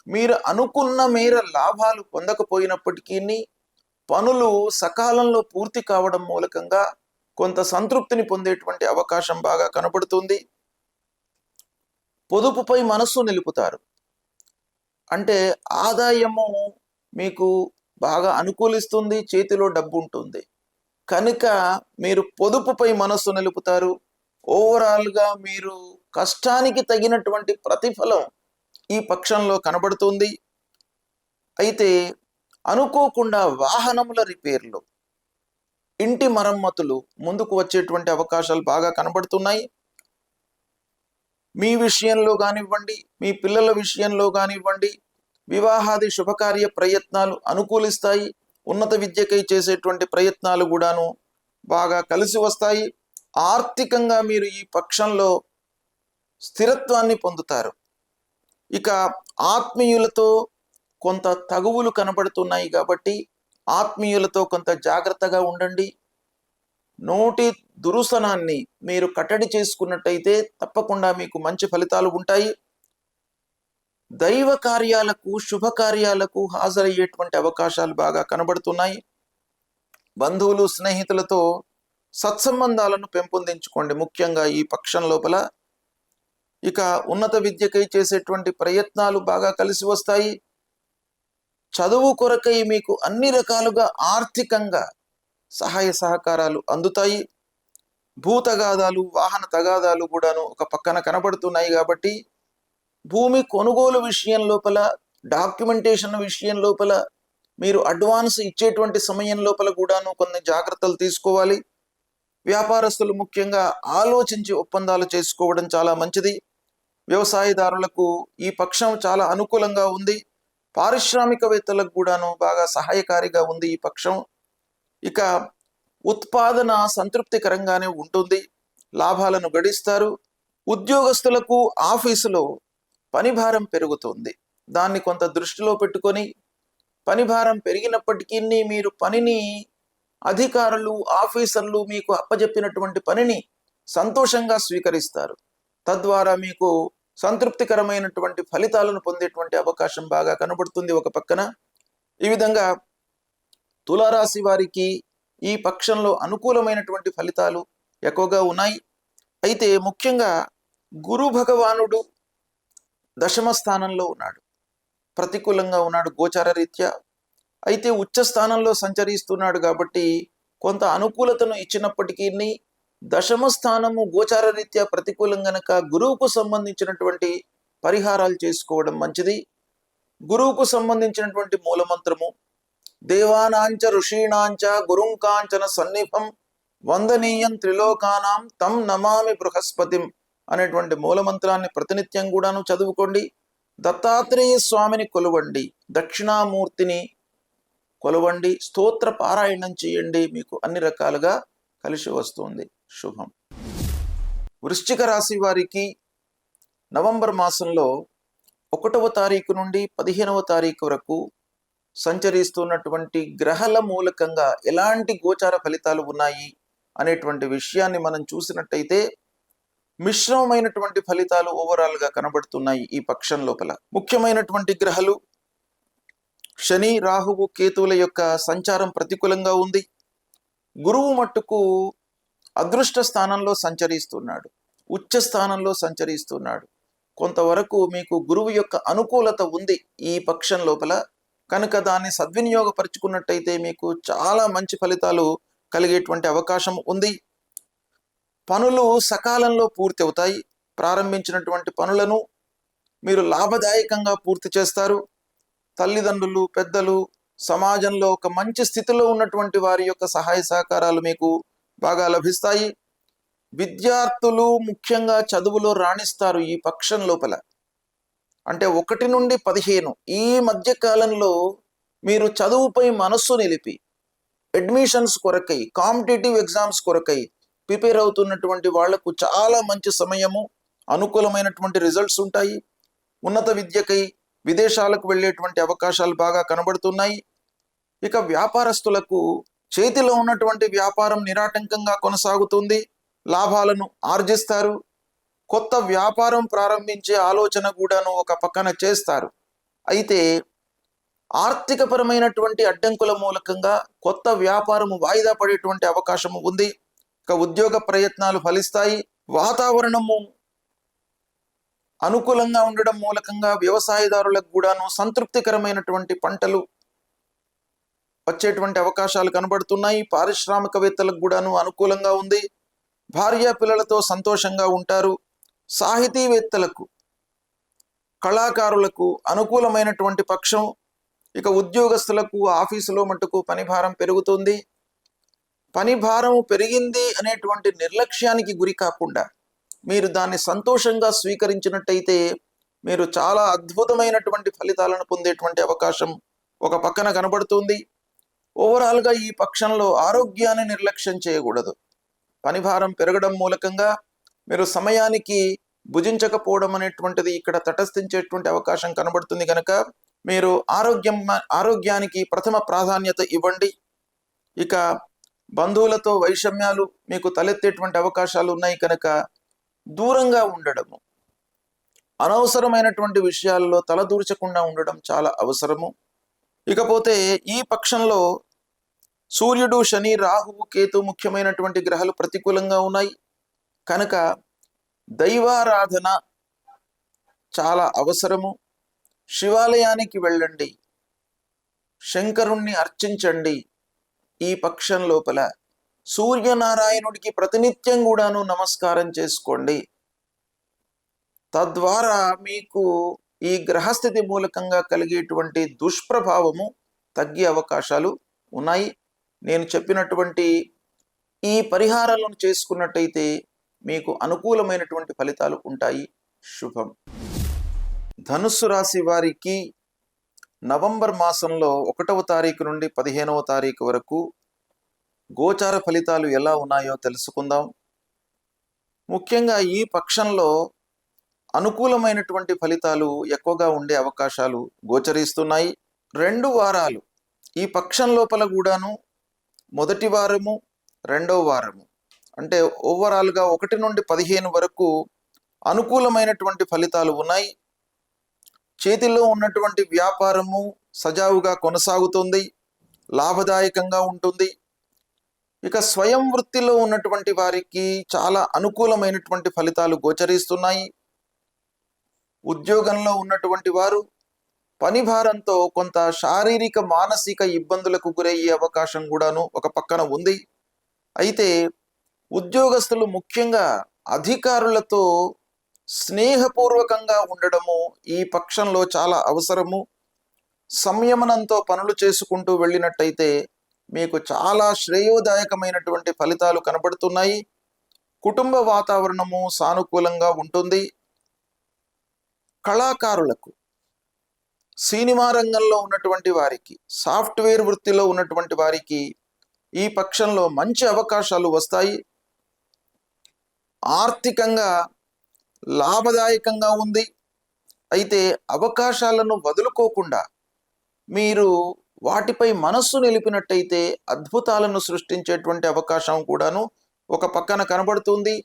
మీరు అనుకున్న మేర లాభాలు పొందకపోయినప్పటికీ పనులు సకాలంలో పూర్తి కావడం మూలకంగా కొంత సంతృప్తిని పొందేటువంటి అవకాశం బాగా కనబడుతుంది. పొదుపుపై మనస్సు నిలుపుతారు. అంటే ఆదాయము మీకు బాగా అనుకూలిస్తుంది, చేతిలో డబ్బు ఉంటుంది కనుక మీరు పొదుపుపై మనస్సు నిలుపుతారు. ఓవరాల్గా మీరు కష్టానికి తగినటువంటి ప్రతిఫలం ఈ పక్షంలో కనబడుతుంది. అయితే అనుకోకుండా వాహనముల రిపేర్లు, ఇంటి మరమ్మతులు ముందుకు వచ్చేటువంటి అవకాశాలు బాగా కనబడుతున్నాయి. మీ విషయంలో కానివ్వండి, మీ పిల్లల విషయంలో కానివ్వండి, వివాహాది శుభకార్య ప్రయత్నాలు అనుకూలిస్తాయి. ఉన్నత విద్యకై చేసేటువంటి ప్రయత్నాలు కూడాను బాగా కలిసి వస్తాయి. ఆర్థికంగా మీరు ఈ పక్షంలో స్థిరత్వాన్ని పొందుతారు. ఇక ఆత్మీయులతో కొంత తగువులు కనబడుతున్నాయి కాబట్టి ఆత్మీయులతో కొంత జాగ్రత్తగా ఉండండి. నోటి దురుసనాన్ని మీరు కట్టడి చేసుకున్నట్టయితే తప్పకుండా మీకు మంచి ఫలితాలు ఉంటాయి. దైవ కార్యాలకు, శుభకార్యాలకు హాజరయ్యేటువంటి అవకాశాలు బాగా కనబడుతున్నాయి. బంధువులు, స్నేహితులతో సత్సంబంధాలను పెంపొందించుకోండి ముఖ్యంగా ఈ పక్షం లోపల. ఇక ఉన్నత విద్యకై చేసేటువంటి ప్రయత్నాలు బాగా కలిసి వస్తాయి. చదువు కొరకై మీకు అన్ని రకాలుగా ఆర్థికంగా సహాయ సహకారాలు అందుతాయి. భూతగాదాలు, వాహన తగాదాలు కూడాను ఒక పక్కన కనబడుతున్నాయి కాబట్టి భూమి కొనుగోలు విషయం లోపల, డాక్యుమెంటేషన్ విషయం లోపల, మీరు అడ్వాన్స్ ఇచ్చేటువంటి సమయం లోపల కూడాను కొన్ని జాగ్రత్తలు తీసుకోవాలి. వ్యాపారస్తులు ముఖ్యంగా ఆలోచించి ఒప్పందాలు చేసుకోవడం చాలా మంచిది. వ్యవసాయదారులకు ఈ పక్షం చాలా అనుకూలంగా ఉంది. పారిశ్రామికవేత్తలకు కూడాను బాగా సహాయకారిగా ఉంది ఈ పక్షం. ఇక ఉత్పాదన సంతృప్తికరంగానే ఉంటుంది, లాభాలను గడిస్తారు. ఉద్యోగస్తులకు ఆఫీసులో పనిభారం పెరుగుతుంది. దాన్ని కొంత దృష్టిలో పెట్టుకొని, పనిభారం పెరిగినప్పటికీ మీరు పనిని, అధికారులు, ఆఫీసర్లు మీకు అప్పజెప్పినటువంటి పనిని సంతోషంగా స్వీకరిస్తారు. తద్వారా మీకు సంతృప్తికరమైనటువంటి ఫలితాలను పొందేటువంటి అవకాశం బాగా కనబడుతుంది ఒక పక్కన. ఈ విధంగా తులారాశి వారికి ఈ పక్షంలో అనుకూలమైనటువంటి ఫలితాలు ఎక్కువగా ఉన్నాయి. అయితే ముఖ్యంగా గురు భగవానుడు దశమ స్థానంలో ఉన్నాడు, ప్రతికూలంగా ఉన్నాడు గోచార రీత్యా. అయితే ఉచ్చ స్థానంలో సంచరిస్తున్నాడు కాబట్టి కొంత అనుకూలతను ఇచ్చినప్పటికీ దశమ స్థానము గోచార రీత్యా ప్రతికూలం గనక గురువుకు సంబంధించినటువంటి పరిహారాలు చేసుకోవడం మంచిది. గురువుకు సంబంధించినటువంటి మూలమంత్రము దేవానాంచ ఋషీణాంచ గురుంకాంచన సన్నిభం వందనీయం త్రిలోకానాం తం నమామి బృహస్పతిం అనేటువంటి మూలమంత్రాన్ని ప్రతినిత్యం కూడాను చదువుకోండి. దత్తాత్రేయ స్వామిని కొలవండి, దక్షిణామూర్తిని కొలవండి, స్తోత్ర పారాయణం చేయండి. మీకు అన్ని రకాలుగా కలిసి వస్తుంది. శుభం. వృశ్చిక రాశి వారికి నవంబర్ మాసంలో ఒకటవ తారీఖు నుండి 15వ తారీఖు వరకు సంచరిస్తున్నటువంటి గ్రహాల మూలకంగా ఎలాంటి గోచార ఫలితాలు ఉన్నాయి అనేటువంటి విషయాన్ని మనం చూసినట్టయితే మిశ్రమమైనటువంటి ఫలితాలు ఓవరాల్గా కనబడుతున్నాయి. ఈ పక్షం లోపల ముఖ్యమైనటువంటి గ్రహాలు శని, రాహువు, కేతువుల యొక్క సంచారం ప్రతికూలంగా ఉంది. గురువు మట్టుకు అదృష్ట స్థానంలో సంచరిస్తున్నాడు, ఉచ్చ స్థానంలో సంచరిస్తున్నాడు. కొంతవరకు మీకు గురువు యొక్క అనుకూలత ఉంది ఈ పక్షం లోపల. కనుక దాన్ని సద్వినియోగపరుచుకున్నట్టయితే మీకు చాలా మంచి ఫలితాలు కలిగేటువంటి అవకాశం ఉంది. పనులు సకాలంలో పూర్తి అవుతాయి. ప్రారంభించినటువంటి పనులను మీరు లాభదాయకంగా పూర్తి చేస్తారు. తల్లిదండ్రులు, పెద్దలు, సమాజంలో ఒక మంచి స్థితిలో ఉన్నటువంటి వారి యొక్క సహాయ సహకారాలు మీకు బాగా లభిస్తాయి. విద్యార్థులు ముఖ్యంగా చదువులో రాణిస్తారు ఈ పక్షం లోపల. అంటే 1 నుండి 15 ఈ మధ్య కాలంలో మీరు చదువుపై మనస్సు నిలిపి అడ్మిషన్స్ కొరకై, కాంపిటేటివ్ ఎగ్జామ్స్ కొరకై ప్రిపేర్ అవుతున్నటువంటి వాళ్లకు చాలా మంచి సమయము, అనుకూలమైనటువంటి రిజల్ట్స్ ఉంటాయి. ఉన్నత విద్యకై విదేశాలకు వెళ్ళేటువంటి అవకాశాలు బాగా కనబడుతున్నాయి. ఇక వ్యాపారస్తులకు చేతిలో ఉన్నటువంటి వ్యాపారం నిరాటంకంగా కొనసాగుతుంది. లాభాలను ఆర్జిస్తారు. కొత్త వ్యాపారం ప్రారంభించే ఆలోచన కూడాను ఒక పక్కన చేస్తారు. అయితే ఆర్థికపరమైనటువంటి అడ్డంకుల మూలకంగా కొత్త వ్యాపారము వాయిదా పడేటువంటి అవకాశం ఉంది. ఇక ఉద్యోగ ప్రయత్నాలు ఫలిస్తాయి. వాతావరణము అనుకూలంగా ఉండడం మూలకంగా వ్యవసాయదారులకు కూడాను సంతృప్తికరమైనటువంటి పంటలు వచ్చేటువంటి అవకాశాలు కనబడుతున్నాయి. పారిశ్రామికవేత్తలకు కూడాను అనుకూలంగా ఉంది. భార్య పిల్లలతో సంతోషంగా ఉంటారు. సాహితీవేత్తలకు, కళాకారులకు అనుకూలమైనటువంటి పక్షం. ఇక ఉద్యోగస్తులకు ఆఫీసులో మటుకు పనిభారం పెరుగుతుంది. పనిభారం పెరిగింది అనేటువంటి నిర్లక్ష్యానికి గురి కాకుండా మీరు దాన్ని సంతోషంగా స్వీకరించినట్టయితే మీరు చాలా అద్భుతమైనటువంటి ఫలితాలను పొందేటువంటి అవకాశం ఒక పక్కన కనబడుతుంది. ఓవరాల్గా ఈ పక్షంలో ఆరోగ్యాన్ని నిర్లక్ష్యం చేయకూడదు. పనిభారం పెరగడం మూలకంగా మీరు సమయానికి భుజించకపోవడం అనేటువంటిది ఇక్కడ తటస్థించేటువంటి అవకాశం కనబడుతుంది. కనుక మీరు ఆరోగ్యానికి ప్రథమ ప్రాధాన్యత ఇవ్వండి. ఇక బంధువులతో వైషమ్యాలు మీకు తలెత్తేటువంటి అవకాశాలు ఉన్నాయి. కనుక దూరంగా ఉండడము, అనవసరమైనటువంటి విషయాల్లో తలదూర్చకుండా ఉండడం చాలా అవసరము. ఇకపోతే ఈ పక్షంలో సూర్యుడు, శని, రాహువు, కేతు ముఖ్యమైనటువంటి గ్రహాలు ప్రతికూలంగా ఉన్నాయి. కనుక దైవారాధన చాలా అవసరము. శివాలయానికి వెళ్ళండి, శంకరుణ్ణి అర్చించండి. ఈ పక్షం లోపల సూర్యనారాయణుడికి ప్రతినిత్యం కూడాను నమస్కారం చేసుకోండి. తద్వారా మీకు ఈ గ్రహస్థితి మూలకంగా కలిగేటువంటి దుష్ప్రభావము తగ్గే అవకాశాలు ఉన్నాయి. నేను చెప్పినటువంటి ఈ పరిహారాలను చేసుకున్నట్టయితే మీకు అనుకూలమైనటువంటి ఫలితాలు ఉంటాయి. శుభం. ధనుస్సు రాశి వారికి నవంబర్ మాసంలో 1వ తారీఖు నుండి 15వ తారీఖు వరకు గోచార ఫలితాలు ఎలా ఉన్నాయో తెలుసుకుందాం. ముఖ్యంగా ఈ పక్షంలో అనుకూలమైనటువంటి ఫలితాలు ఎక్కువగా ఉండే అవకాశాలు గోచరిస్తున్నాయి. 2 వారాలు ఈ పక్షం లోపల కూడాను మొదటి వారము, 2వ వారము అంటే ఓవరాల్గా 1 నుండి 15 వరకు అనుకూలమైనటువంటి ఫలితాలు ఉన్నాయి. చేతిలో ఉన్నటువంటి వ్యాపారము సజావుగా కొనసాగుతుంది, లాభదాయకంగా ఉంటుంది. ఇక స్వయం వృత్తిలో ఉన్నటువంటి వారికి చాలా అనుకూలమైనటువంటి ఫలితాలు గోచరిస్తున్నాయి. ఉద్యోగంలో ఉన్నటువంటి వారు పని భారంతో కొంత శారీరక, మానసిక ఇబ్బందులకు గురయ్యే అవకాశం కూడాను ఒక పక్కన ఉంది. అయితే ఉద్యోగస్తులు ముఖ్యంగా అధికారులతో స్నేహపూర్వకంగా ఉండడము ఈ పక్షంలో చాలా అవసరము. సంయమనంతో పనులు చేసుకుంటూ వెళ్ళినట్టయితే మీకు చాలా శ్రేయోదాయకమైనటువంటి ఫలితాలు కనబడుతున్నాయి. కుటుంబ వాతావరణము సానుకూలంగా ఉంటుంది. కళాకారులకు, సినిమా రంగంలో ఉన్నటువంటి వారికి, సాఫ్ట్వేర్ వృత్తిలో ఉన్నటువంటి వారికి ఈ పక్షంలో మంచి అవకాశాలు వస్తాయి. ఆర్థికంగా లాభదాయకంగా ఉంది. అయితే అవకాశాలను వదులుకోకుండా మీరు వాటిపై మనస్సు నిలిపినట్టయితే అద్భుతాలను సృష్టించేటువంటి అవకాశం కూడాను ఒక పక్కన కనబడుతుంది.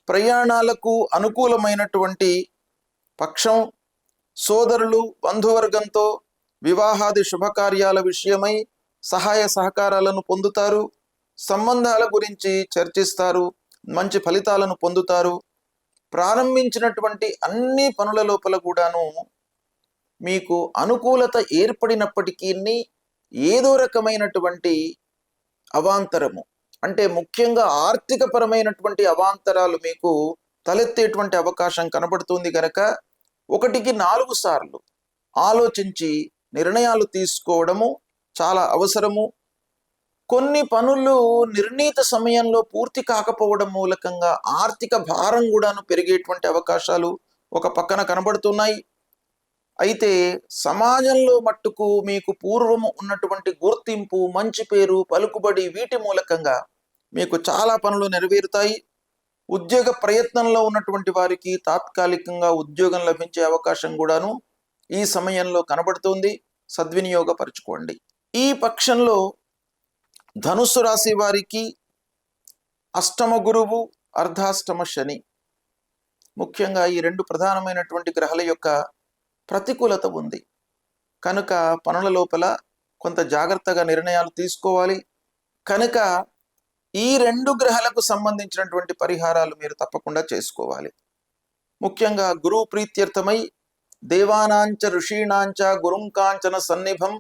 ప్రయాణాలకు అనుకూలమైనటువంటి పక్షం. సోదరులు బంధువర్గంతో వివాహాది శుభకార్యాల విషయమై సహాయ సహకారాలను పొందుతారు. సంబంధాల గురించి చర్చిస్తారు, మంచి ఫలితాలను పొందుతారు. ప్రారంభించినటువంటి అన్ని పనుల లోపల కూడాను మీకు అనుకూలత ఏర్పడినప్పటికీ ఏదో రకమైనటువంటి అవాంతరము, అంటే ముఖ్యంగా ఆర్థికపరమైనటువంటి అవాంతరాలు మీకు తలెత్తేటువంటి అవకాశం కనబడుతుంది గనక 1కి 4 సార్లు ఆలోచించి నిర్ణయాలు తీసుకోవడము చాలా అవసరము. కొన్ని పనులు నిర్ణీత సమయంలో పూర్తి కాకపోవడం మూలకంగా ఆర్థిక భారం కూడాను పెరిగేటువంటి అవకాశాలు ఒక పక్కన కనబడుతున్నాయి. అయితే సమాజంలో మట్టుకు మీకు పూర్వము ఉన్నటువంటి గుర్తింపు, మంచి పేరు, పలుకుబడి వీటి మూలకంగా మీకు చాలా పనులు నెరవేరుతాయి. ఉద్యోగ ప్రయత్నంలో ఉన్నటువంటి వారికి తాత్కాలికంగా ఉద్యోగం లభించే అవకాశం కూడాను ఈ సమయంలో కనబడుతుంది. సద్వినియోగపరచుకోండి. ఈ పక్షంలో ధనుస్సు రాశి వారికి అష్టమ గురువు, అర్ధాష్టమ శని, ముఖ్యంగా ఈ 2 ప్రధానమైనటువంటి గ్రహాల యొక్క ప్రతికూలత ఉంది కనుక పనుల లోపల కొంత జాగ్రత్తగా నిర్ణయాలు తీసుకోవాలి. కనుక ఈ 2 గ్రహాలకు సంబంధించినటువంటి పరిహారాలు మీరు తప్పకుండా చేసుకోవాలి. ముఖ్యంగా గురువు ప్రీత్యర్థమై దేవానాంచ ఋషీణాంచ గురుంకాంచన సన్నిభం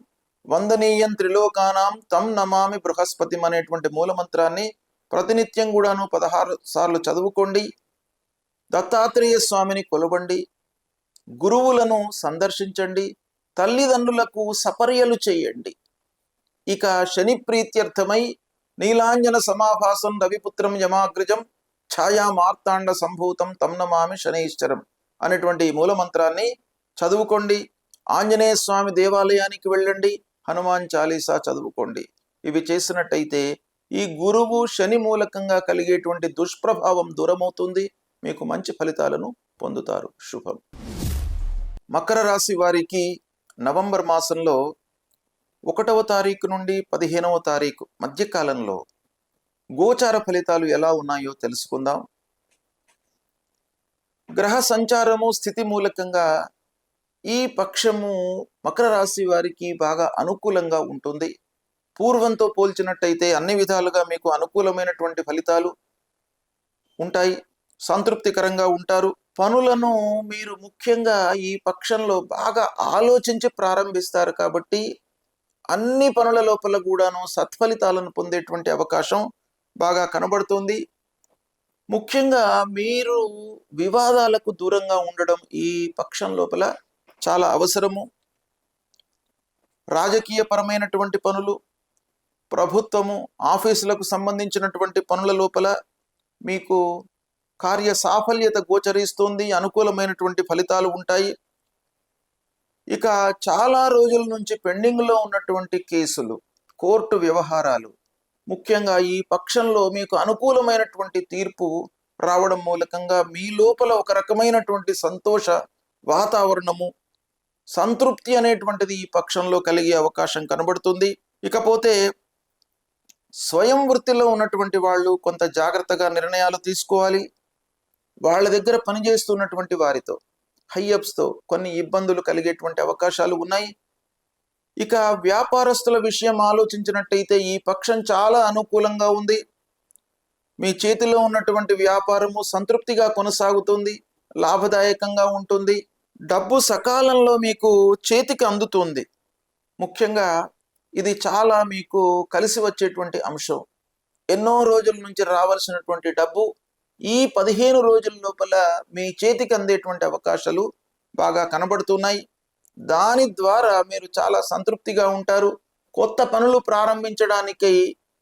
వందనీయం త్రిలోకానాం తం నమామి బృహస్పతి అనేటువంటి మూలమంత్రాన్ని ప్రతినిత్యం కూడాను 16 సార్లు చదువుకోండి. దత్తాత్రేయ స్వామిని కొలవండి. గురువులను సందర్శించండి. తల్లిదండ్రులకు సపర్యలు చేయండి. ఇక శని ప్రీత్యర్థమై నీలాంజన సమాభాసం రవిపుత్రం యమాగ్రజం ఛాయా మార్తాండ సంభూతం తం నమామి శనైశ్చరం అనేటువంటి మూలమంత్రాన్ని చదువుకోండి. ఆంజనేయ స్వామి దేవాలయానికి వెళ్ళండి. హనుమాన్ చాలీసా చదువుకోండి. ఇవి చేసినట్టయితే ఈ గురువు శని మూలకంగా కలిగేటువంటి దుష్ప్రభావం దూరమవుతుంది. మీకు మంచి ఫలితాలను పొందుతారు. శుభం. మకర రాశి వారికి నవంబర్ మాసంలో 1వ తారీఖు నుండి 15వ తారీఖు మధ్యకాలంలో గోచార ఫలితాలు ఎలా ఉన్నాయో తెలుసుకుందాం. గ్రహ సంచారము స్థితి మూలకంగా ఈ పక్షము మకర రాశి వారికి బాగా అనుకూలంగా ఉంటుంది. పూర్వంతో పోల్చినట్టయితే అన్ని విధాలుగా మీకు అనుకూలమైనటువంటి ఫలితాలు ఉంటాయి. సంతృప్తికరంగా ఉంటారు. పనులను మీరు ముఖ్యంగా ఈ పక్షంలో బాగా ఆలోచించి ప్రారంభిస్తారు కాబట్టి అన్ని పనుల లోపల కూడాను సత్ఫలితాలను పొందేటువంటి అవకాశం బాగా కనబడుతుంది. ముఖ్యంగా మీరు వివాదాలకు దూరంగా ఉండడం ఈ పక్షం లోపల చాలా అవసరము. రాజకీయ పరమైనటువంటి పనులు, ప్రభుత్వము, ఆఫీసులకు సంబంధించినటువంటి పనుల లోపల మీకు కార్య సాఫల్యత గోచరిస్తుంది. అనుకూలమైనటువంటి ఫలితాలు ఉంటాయి. ఇక చాలా రోజుల నుంచి పెండింగ్లో ఉన్నటువంటి కేసులు, కోర్టు వ్యవహారాలు, ముఖ్యంగా ఈ పక్షంలో మీకు అనుకూలమైనటువంటి తీర్పు రావడం మూలకంగా మీ లోపల ఒక రకమైనటువంటి సంతోష వాతావరణము, సంతృప్తి అనేటువంటిది ఈ పక్షంలో కలిగే అవకాశం కనబడుతుంది. ఇకపోతే స్వయం వృత్తిలో ఉన్నటువంటి వాళ్ళు కొంత జాగ్రత్తగా నిర్ణయాలు తీసుకోవాలి. వాళ్ళ దగ్గర పనిచేస్తున్నటువంటి వారితో, హైయప్స్తో కొన్ని ఇబ్బందులు కలిగేటువంటి అవకాశాలు ఉన్నాయి. ఇక వ్యాపారస్తుల విషయం ఆలోచించినట్టయితే ఈ పక్షం చాలా అనుకూలంగా ఉంది. మీ చేతిలో ఉన్నటువంటి వ్యాపారము సంతృప్తిగా కొనసాగుతుంది, లాభదాయకంగా ఉంటుంది. డబ్బు సకాలంలో మీకు చేతికి అందుతుంది. ముఖ్యంగా ఇది చాలా మీకు కలిసి వచ్చేటువంటి అంశం. ఎన్నో రోజుల నుంచి రావాల్సినటువంటి డబ్బు ఈ 15 రోజుల లోపల మీ చేతికి అందేటువంటి అవకాశాలు బాగా కనబడుతున్నాయి. దాని ద్వారా మీరు చాలా సంతృప్తిగా ఉంటారు. కొత్త పనులు ప్రారంభించడానికి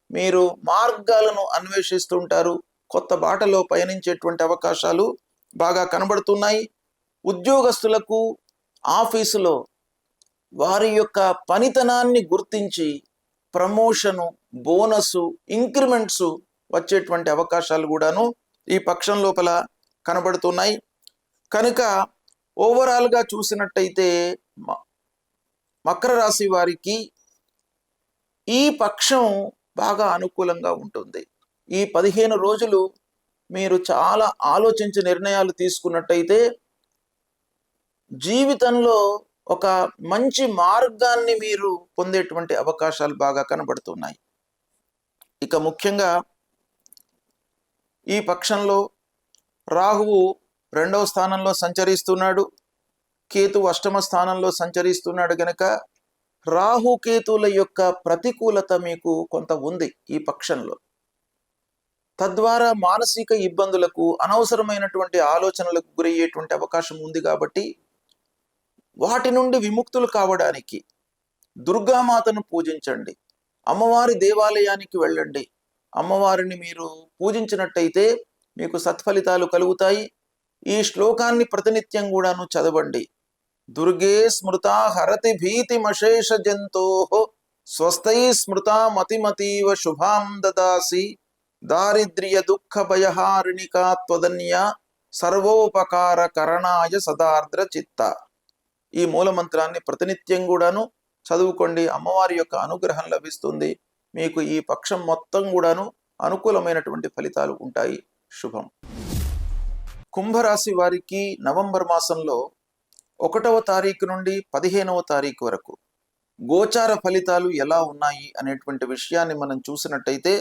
మీరు మార్గాలను అన్వేషిస్తుంటారు. కొత్త బాటలో పయనించేటువంటి అవకాశాలు బాగా కనబడుతున్నాయి. ఉద్యోగస్తులకు ఆఫీసులో వారి యొక్క పనితనాన్ని గుర్తించి ప్రమోషను, బోనసు, ఇంక్రిమెంట్స్ వచ్చేటువంటి అవకాశాలు కూడాను ఈ పక్షం లోపల కనబడుతున్నాయి. కనుక ఓవరాల్గా చూసినట్టయితే మ- మకర రాశి వారికి ఈ పక్షం బాగా అనుకూలంగా ఉంటుంది. ఈ 15 రోజులు మీరు చాలా ఆలోచించి నిర్ణయాలు తీసుకున్నట్టయితే జీవితంలో ఒక మంచి మార్గాన్ని మీరు పొందేటువంటి అవకాశాలు బాగా కనబడుతున్నాయి. ఇక ముఖ్యంగా ఈ పక్షంలో రాహువు 2వ స్థానంలో సంచరిస్తున్నాడు, కేతు అష్టమ స్థానంలో సంచరిస్తున్నాడు గనక రాహుకేతువుల యొక్క ప్రతికూలత మీకు కొంత ఉంది ఈ పక్షంలో. తద్వారా మానసిక ఇబ్బందులకు, అనవసరమైనటువంటి ఆలోచనలకు గురయ్యేటువంటి అవకాశం ఉంది. కాబట్టి వాటి నుండి విముక్తులు కావడానికి దుర్గామాతను పూజించండి, అమ్మవారి దేవాలయానికి వెళ్ళండి. అమ్మవారిని మీరు పూజించినట్టయితే మీకు సత్ఫలితాలు కలుగుతాయి. ఈ శ్లోకాన్ని ప్రతినిత్యం కూడాను చదవండి. దుర్గే స్మృతా హరతి భీతిమశేష జంతో స్వస్థై స్మృతా మతిమతీవ శుభాం దదాసి దారిద్ర్య దుఃఖ భయహారిణికా త్వదన్య సర్వోపకార కరణాయ సదార్ద్ర చిత్త. ఈ మూలమంత్రాన్ని ప్రతినిత్యం కూడాను చదువుకోండి. అమ్మవారి యొక్క అనుగ్రహం లభిస్తుంది. మీకు ఈ పక్షం మొత్తం కూడాను అనుకూలమైనటువంటి ఫలితాలు ఉంటాయి. శుభం. కుంభరాశి వారికి నవంబర్ మాసంలో 1వ తారీఖు నుండి 15వ తారీఖు వరకు గోచార ఫలితాలు ఎలా ఉన్నాయి అనేటువంటి విషయాన్ని మనం చూసినట్టయితే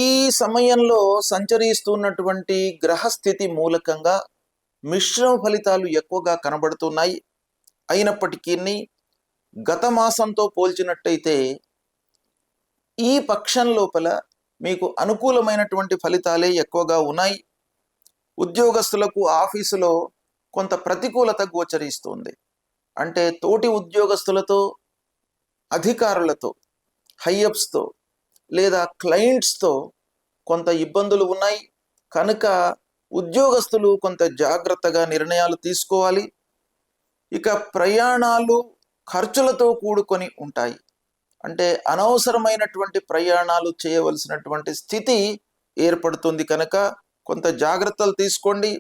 ఈ సమయంలో సంచరిస్తున్నటువంటి గ్రహస్థితి మూలకంగా మిశ్రమ ఫలితాలు ఎక్కువగా కనబడుతున్నాయి. అయినప్పటికీ గత మాసంతో పోల్చినట్టయితే ఈ పక్షం లోపల మీకు అనుకూలమైనటువంటి ఫలితాలే ఎక్కువగా ఉన్నాయి. ఉద్యోగస్తులకు ఆఫీసులో కొంత ప్రతికూలత గోచరిస్తుంది. అంటే తోటి ఉద్యోగస్తులతో, అధికారులతో, హైయప్స్తో లేదా క్లయింట్స్తో కొంత ఇబ్బందులు ఉన్నాయి. కనుక ఉద్యోగస్తులు కొంత జాగ్రత్తగా నిర్ణయాలు తీసుకోవాలి. ఇక ప్రయాణాలు ఖర్చులతో కూడుకొని ఉంటాయి. అంటే అనవసరమైనటువంటి ప్రయాణాలు చేయవలసినటువంటి స్థితి ఏర్పడుతుంది. కనుక కొంత జాగ్రత్తలు తీసుకోండి.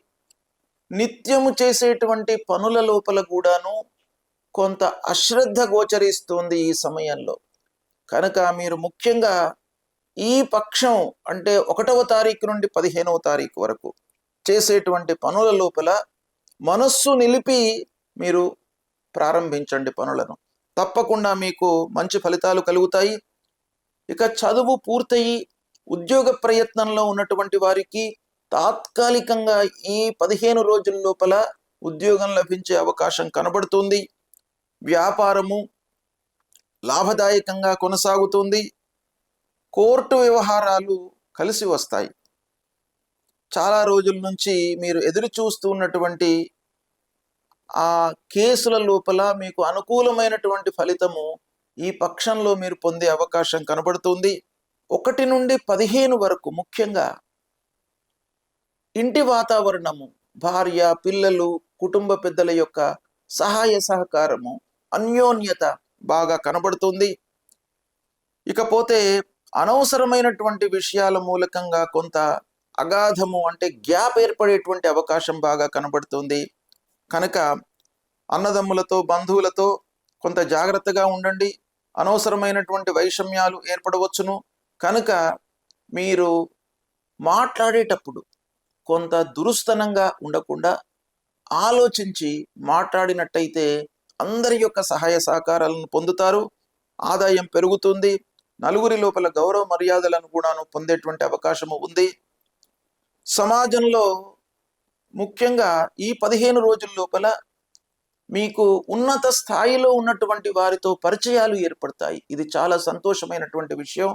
నిత్యము చేసేటువంటి పనుల లోపల కూడాను కొంత అశ్రద్ధ గోచరిస్తుంది ఈ సమయంలో. కనుక మీరు ముఖ్యంగా ఈ పక్షం అంటే 1వ తారీఖు నుండి 15వ తారీఖు వరకు చేసేటువంటి పనుల లోపల మనస్సు నిలిపి మీరు ప్రారంభించండి పనులను. తప్పకుండా మీకు మంచి ఫలితాలు కలుగుతాయి. ఇక చదువు పూర్తయి ఉద్యోగ ప్రయత్నంలో ఉన్నటువంటి వారికి తాత్కాలికంగా ఈ 15 రోజుల లోపల ఉద్యోగం లభించే అవకాశం కనబడుతుంది. వ్యాపారము లాభదాయకంగా కొనసాగుతుంది. కోర్టు వ్యవహారాలు కలిసి వస్తాయి. చాలా రోజుల నుంచి మీరు ఎదురు చూస్తున్నటువంటి ఆ కేసుల లోపల మీకు అనుకూలమైనటువంటి ఫలితము ఈ పక్షంలో మీరు పొందే అవకాశం కనబడుతుంది. 1 నుండి 15 వరకు ముఖ్యంగా ఇంటి వాతావరణము, భార్య, పిల్లలు, కుటుంబ పెద్దల యొక్క సహాయ సహకారము, అన్యోన్యత బాగా కనబడుతుంది. ఇకపోతే అనవసరమైనటువంటి విషయాల మూలకంగా కొంత అగాధము అంటే గ్యాప్ ఏర్పడేటువంటి అవకాశం బాగా కనబడుతుంది. కనుక అన్నదమ్ములతో, బంధువులతో కొంత జాగ్రత్తగా ఉండండి. అనవసరమైనటువంటి వైషమ్యాలు ఏర్పడవచ్చును. కనుక మీరు మాట్లాడేటప్పుడు కొంత దురుస్తనంగా ఉండకుండా ఆలోచించి మాట్లాడినట్టయితే అందరి యొక్క సహాయ సహకారాలను పొందుతారు. ఆదాయం పెరుగుతుంది. నలుగురి లోపల గౌరవ మర్యాదలను కూడాను పొందేటువంటి అవకాశము ఉంది. సమాజంలో ముఖ్యంగా ఈ 15 రోజుల లోపల మీకు ఉన్నత స్థాయిలో ఉన్నటువంటి వారితో పరిచయాలు ఏర్పడతాయి. ఇది చాలా సంతోషమైనటువంటి విషయం.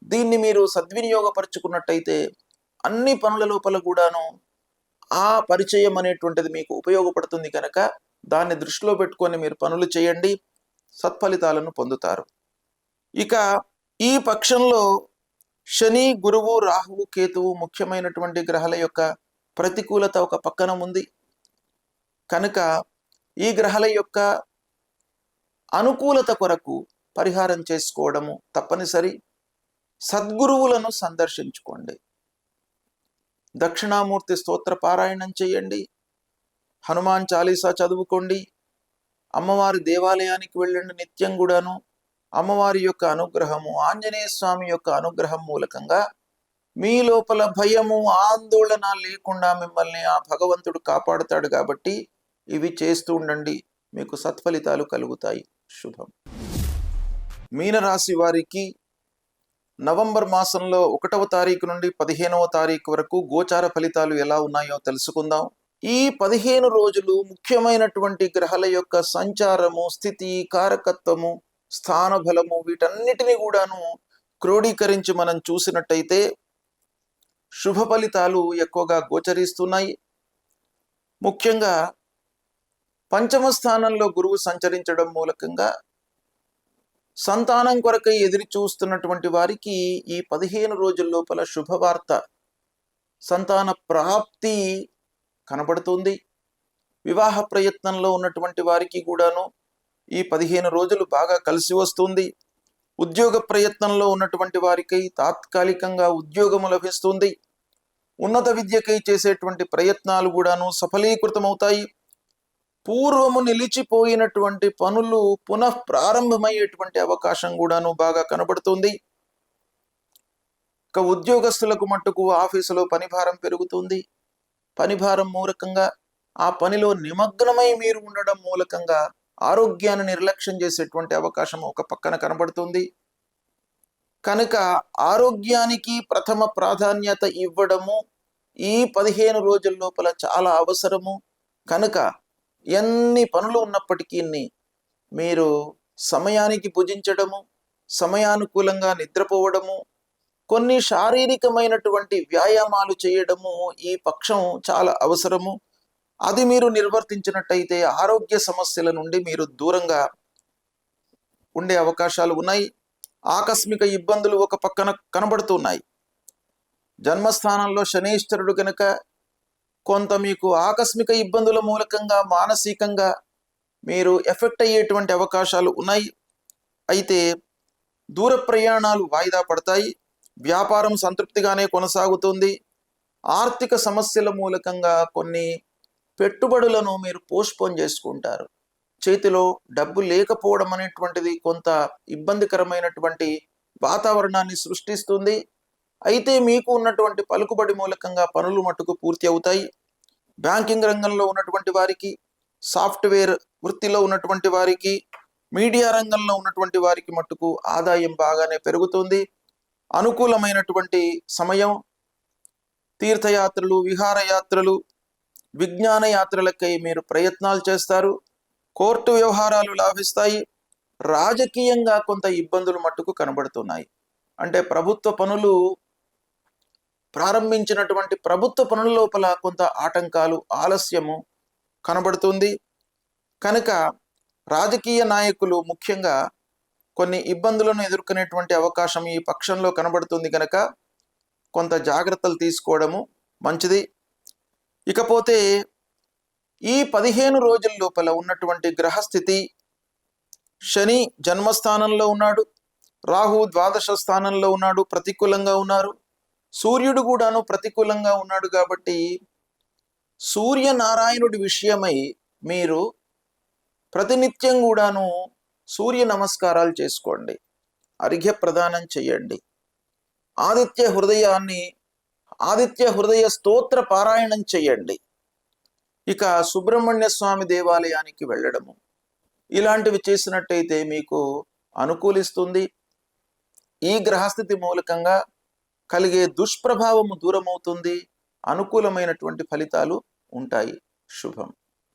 దీన్ని మీరు సద్వినియోగపరుచుకున్నట్టయితే అన్ని పనుల లోపల కూడాను ఆ పరిచయం అనేటువంటిది మీకు ఉపయోగపడుతుంది. కనుక దాన్ని దృష్టిలో పెట్టుకొని మీరు పనులు చేయండి, సత్ఫలితాలను పొందుతారు. ఇక ఈ పక్షంలో శని, గురువు, రాహువు, కేతువు ముఖ్యమైనటువంటి గ్రహాల యొక్క ప్రతికూలత ఒక పక్కన ఉంది. కనుక ఈ గ్రహాల యొక్క అనుకూలత కొరకు పరిహారం చేసుకోవడము తప్పనిసరి. సద్గురువులను సందర్శించుకోండి. దక్షిణామూర్తి స్తోత్ర పారాయణం చేయండి. హనుమాన్ చాలీసా చదువుకోండి, అమ్మవారి దేవాలయానికి వెళ్ళండి నిత్యం కూడాను. అమ్మవారి యొక్క అనుగ్రహము, ఆంజనేయ స్వామి యొక్క అనుగ్రహం మూలకంగా మీ లోపల భయము ఆందోళన లేకుండా మిమ్మల్ని ఆ భగవంతుడు కాపాడుతాడు. కాబట్టి ఇవి చేస్తూ ఉండండి, మీకు సత్ఫలితాలు కలుగుతాయి. శుభం. మీనరాశి వారికి నవంబర్ మాసంలో 1వ తారీఖు నుండి 15వ తారీఖు వరకు గోచార ఫలితాలు ఎలా ఉన్నాయో తెలుసుకుందాం. ఈ 15 రోజులు ముఖ్యమైనటువంటి గ్రహాల యొక్క సంచారము, స్థితి, కారకత్వము, స్థాన బలము వీటన్నిటిని కూడాను క్రోడీకరించి మనం చూసినట్టయితే శుభ ఫలితాలు ఎక్కువగా గోచరిస్తున్నాయి. ముఖ్యంగా పంచమ స్థానంలో గురువు సంచరించడం మూలకంగా సంతానం కొరకై ఎదురు చూస్తున్నటువంటి వారికి ఈ 15 రోజుల లోపల శుభవార్త, సంతాన ప్రాప్తి కనబడుతుంది. వివాహ ప్రయత్నంలో ఉన్నటువంటి వారికి కూడాను ఈ 15 రోజులు బాగా కలిసి వస్తుంది. ఉద్యోగ ప్రయత్నంలో ఉన్నటువంటి వారికి తాత్కాలికంగా ఉద్యోగము లభిస్తుంది. ఉన్నత విద్యకై చేసేటువంటి ప్రయత్నాలు కూడాను సఫలీకృతమవుతాయి. పూర్వము నిలిచిపోయినటువంటి పనులు పునః ప్రారంభమయ్యేటువంటి అవకాశం కూడాను బాగా కనబడుతుంది. ఇక ఉద్యోగస్తులకు మట్టుకు ఆఫీసులో పనిభారం పెరుగుతుంది. పనిభారం మూలకంగా ఆ పనిలో నిమగ్నమై మీరు ఉండడం మూలకంగా ఆరోగ్యాన్ని నిర్లక్ష్యం చేసేటువంటి అవకాశం ఒక పక్కన కనబడుతుంది. కనుక ఆరోగ్యానికి ప్రథమ ప్రాధాన్యత ఇవ్వడము ఈ 15 రోజుల లోపల చాలా అవసరము. కనుక ఎన్ని పనులు ఉన్నప్పటికీ మీరు సమయానికి భుజించడము, సమయానుకూలంగా నిద్రపోవడము, కొన్ని శారీరకమైనటువంటి వ్యాయామాలు చేయడము ఈ పక్షం చాలా అవసరము. అది మీరు నిర్వర్తించినట్టయితే ఆరోగ్య సమస్యల నుండి మీరు దూరంగా ఉండే అవకాశాలు ఉన్నాయి. ఆకస్మిక ఇబ్బందులు ఒక పక్కన కనబడుతున్నాయి. జన్మస్థానంలో శనీశ్వరుడు కనుక కొంత మీకు ఆకస్మిక ఇబ్బందుల మూలకంగా మానసికంగా మీరు ఎఫెక్ట్ అయ్యేటువంటి అవకాశాలు ఉన్నాయి. అయితే దూర ప్రయాణాలు వాయిదా పడతాయి. వ్యాపారం సంతృప్తిగానే కొనసాగుతుంది. ఆర్థిక సమస్యల మూలకంగా కొన్ని పెట్టుబడులను మీరు పోస్ట్పోన్ చేసుకుంటారు. చేతిలో డబ్బు లేకపోవడం అనేటువంటిది కొంత ఇబ్బందికరమైనటువంటి వాతావరణాన్ని సృష్టిస్తుంది. అయితే మీకు ఉన్నటువంటి పలుకుబడి మూలకంగా పనులు మట్టుకు పూర్తి అవుతాయి. బ్యాంకింగ్ రంగంలో ఉన్నటువంటి వారికి, సాఫ్ట్వేర్ వృత్తిలో ఉన్నటువంటి వారికి, మీడియా రంగంలో ఉన్నటువంటి వారికి మట్టుకు ఆదాయం బాగానే పెరుగుతుంది. అనుకూలమైనటువంటి సమయం. తీర్థయాత్రలు, విహారయాత్రలు, విజ్ఞాన యాత్రలకై మీరు ప్రయత్నాలు చేస్తారు. కోర్టు వ్యవహారాలు లాభిస్తాయి. రాజకీయంగా కొంత ఇబ్బందులు మట్టుకు కనబడుతున్నాయి. అంటే ప్రభుత్వ పనులు ప్రారంభించినటువంటి ప్రభుత్వ పనుల లోపల కొంత ఆటంకాలు, ఆలస్యము కనబడుతుంది. కనుక రాజకీయ నాయకులు ముఖ్యంగా కొన్ని ఇబ్బందులను ఎదుర్కొనేటువంటి అవకాశం ఈ పక్షంలో కనబడుతుంది. కనుక కొంత జాగ్రత్తలు తీసుకోవడము మంచిది. ఇకపోతే ఈ 15 రోజుల లోపల ఉన్నటువంటి గ్రహస్థితి, శని జన్మస్థానంలో ఉన్నాడు, రాహు ద్వాదశ స్థానంలో ఉన్నాడు, ప్రతికూలంగా ఉన్నారు. సూర్యుడు కూడాను ప్రతికూలంగా ఉన్నాడు. కాబట్టి సూర్యనారాయణుడి విషయమై మీరు ప్రతినిత్యం కూడాను సూర్య నమస్కారాలు చేసుకోండి, అర్ఘ్య ప్రదానం చేయండి, ఆదిత్య హృదయ స్తోత్ర పారాయణం చేయండి. ఇక సుబ్రహ్మణ్య స్వామి దేవాలయానికి వెళ్ళడము ఇలాంటివి చేసినట్టయితే మీకు అనుకూలిస్తుంది. ఈ గ్రహస్థితి మూలకంగా కలిగే దుష్ప్రభావము దూరమవుతుంది. అనుకూలమైనటువంటి ఫలితాలు ఉంటాయి. శుభం.